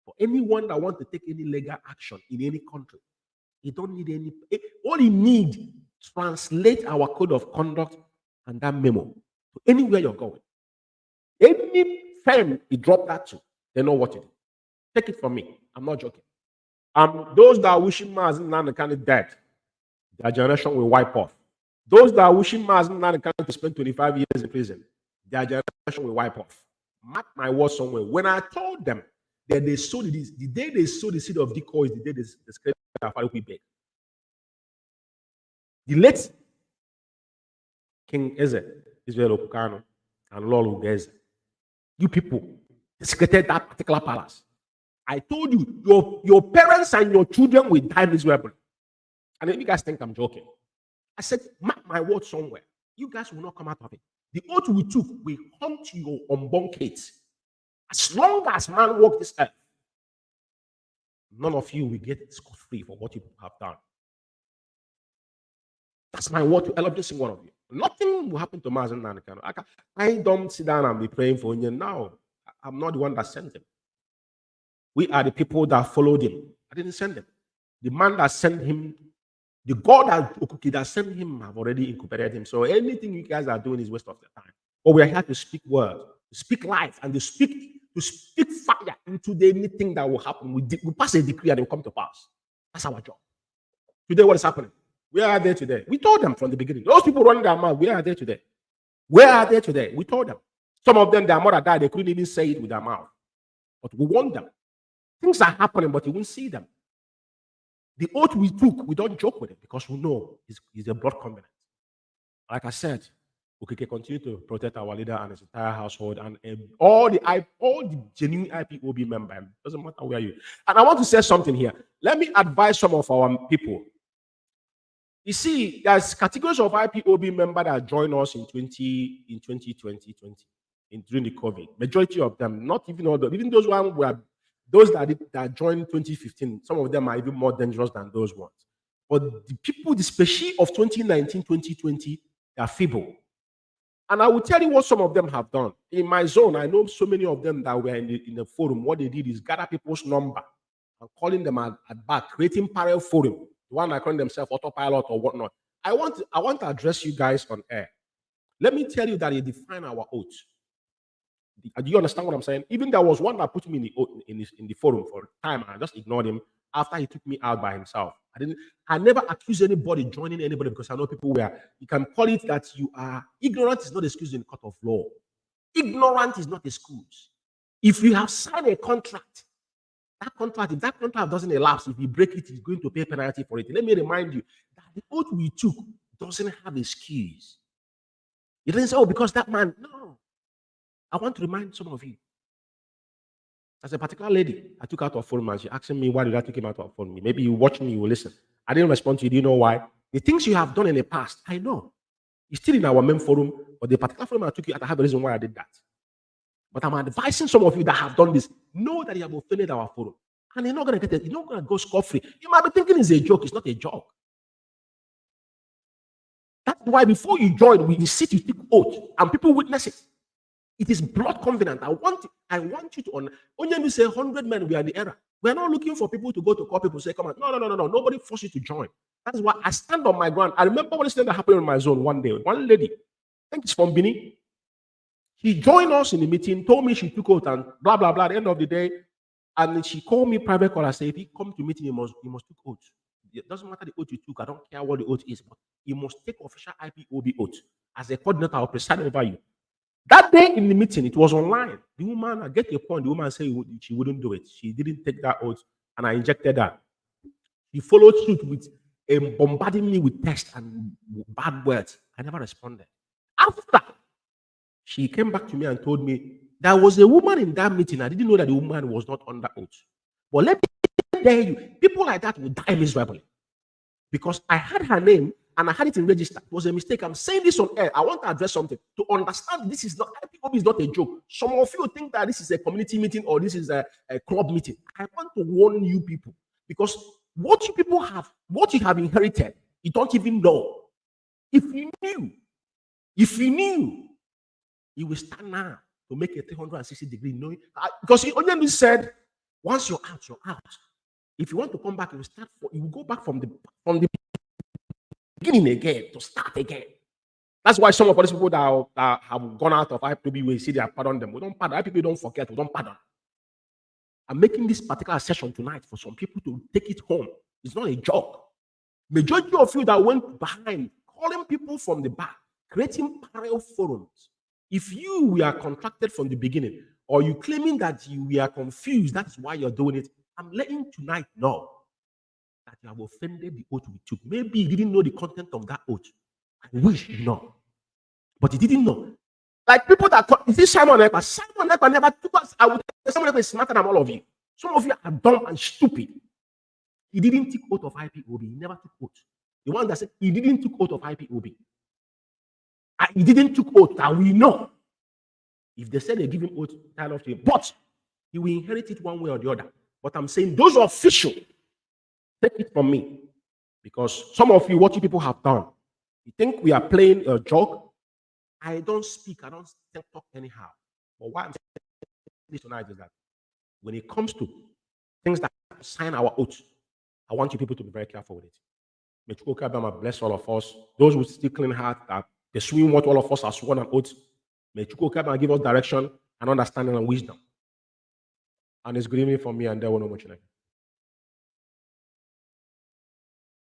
for anyone that wants to take any legal action in any country, you don't need any. All you need, translate our code of conduct and that memo to anywhere you're going. Any firm you drop that to, they know what to do. Take it from me. I'm not joking. Those that are wishing Mazi Umeh dead, their generation will wipe off. Those that are wishing Mazi Umeh to spend 25 years in prison, their generation will wipe off. Mark my words somewhere. When I told them that they sowed this, the day they sowed the seed of decoy is the day they scared we beg. The late King Israel Kanu and Lord Ugeze, you people secreted that particular palace. I told you, your parents and your children will die miserably. And then you guys think I'm joking. I said, mark my word somewhere. You guys will not come out of it. The oath we took will hunt your unborn kids. As long as man walk this earth, none of you will get scot-free for what you have done. That's my word to every single one of you. Nothing will happen to Mazi Umeh. I don't sit down and be praying for him. No, I'm not the one that sent him. We are the people that followed him. I didn't send him. The man that sent him, the God that sent him, have already incubated him. So anything you guys are doing is waste of your time. But we are here to speak words, to speak life, and to speak fire into anything that will happen. We pass a decree and it will come to pass. That's our job. Today, what is happening? Where are they today? We told them from the beginning. Those people running their mouth, where are they today? Where are they today? We told them. Some of them, their mother died. They couldn't even say it with their mouth. But we want them. Things are happening, but you won't see them. The oath we took, we don't joke with it because we know it's a blood covenant. Like I said, we can continue to protect our leader and his entire household and all the genuine IPOB members. Doesn't matter where you are. And I want to say something here. Let me advise some of our people. You see, there's categories of IPOB members that joined us in 2020, during the COVID. Majority of them, not even all even those ones were those that joined 2015. Some of them are even more dangerous than those ones. But the people, the species of 2019, 2020, they are feeble. And I will tell you what some of them have done. In my zone, I know so many of them that were in the forum. What they did is gather people's number and calling them at back, creating parallel forum, the one that calling themselves autopilot or whatnot. I want to address you guys on air. Let me tell you that it defined our oath. Do you understand what I'm saying? Even there was one that put me in the forum for a time, and I just ignored him after he took me out by himself. I never accused anybody joining anybody because I know people where you can call it that you are ignorant is not excuse in the court of law. Ignorant is not excuse. If you have signed a contract, if that contract doesn't elapse, if you break it, he's going to pay penalty for it. Let me remind you that the oath we took doesn't have excuse. You didn't say, oh, because that man, no. I want to remind some of you. As a particular lady, I took out her phone and she asked me, why did I take him out of phone? Maybe you watch me, you will listen. I didn't respond to you. Do you know why? The things you have done in the past, I know. It's still in our main forum, but the particular forum I took you out, I have a reason why I did that. But I'm advising some of you that have done this, know that you have offended our forum. And you're not going to get it. You're not going to go scot-free. You might be thinking it's a joke. It's not a joke. That's why before you join, we sit, you take oath, and people witness it. It is blood covenant. I want you to only you say 100 men, we are in the era. We are not looking for people to go to call people, say, come on. No. Nobody forced you to join. That's why I stand on my ground. I remember one incident that happened in my zone one day. One lady, I think it's from Benin. She joined us in the meeting, told me she took oath and blah, blah, blah. At the end of the day, and she called me private call and said, if you come to meeting, you must take oath. It doesn't matter the oath you took. I don't care what the oath is, but you must take official IPOB oath. As a coordinator, I'll preside over you. That day in the meeting, it was online. The woman, I get your point. The woman said she wouldn't do it. She didn't take that oath, and I injected her. She followed suit with bombarding me with text and bad words. I never responded. After, she came back to me and told me there was a woman in that meeting. I didn't know that the woman was not under oath. But let me tell you, people like that will die miserably. Because I had her name and I had it in register. It was a mistake. I'm saying this on air. I want to address something. To understand this is not, IPOB is not a joke. Some of you think that this is a community meeting or this is a club meeting. I want to warn you people. Because what you people have, what you have inherited, you don't even know. If you knew, you will stand now to make a 360-degree knowing. Because he only said, once you're out, you're out. If you want to come back, you will go back from the beginning again, to start again. That's why some of these people that have gone out of IPOB, we see they have pardoned them. We don't pardon. IPOB don't forget. We don't pardon. I'm making this particular session tonight for some people to take it home. It's not a joke. Majority of you that went behind, calling people from the back, creating parallel forums. If you were contracted from the beginning, or you claiming that you were confused, that's why you're doing it, I'm letting tonight know that you have offended the oath we took. Maybe you didn't know the content of that oath. I wish you know. But you didn't know. Like people that is this Simon Ekpa? Simon Ekpa never took us. I would say Simon Ekpa is smarter than all of you. Some of you are dumb and stupid. He didn't take oath of IPOB. He never took oath. The one that said he didn't take oath of IPOB. He didn't take oath that we know. If they said they give him oath, tell off to him. But he will inherit it one way or the other. But I'm saying those official, take it from me. Because some of you, what you people have done, you think we are playing a joke. I don't speak, I don't talk anyhow. But what I'm saying this tonight is that when it comes to things that sign our oath, I want you people to be very careful with it. May Chukwuma bless all of us. Those with still clean heart that they swim what all of us have sworn an oath. May Chukwuma give us direction and understanding and wisdom. And it's good evening for me and there will no much like.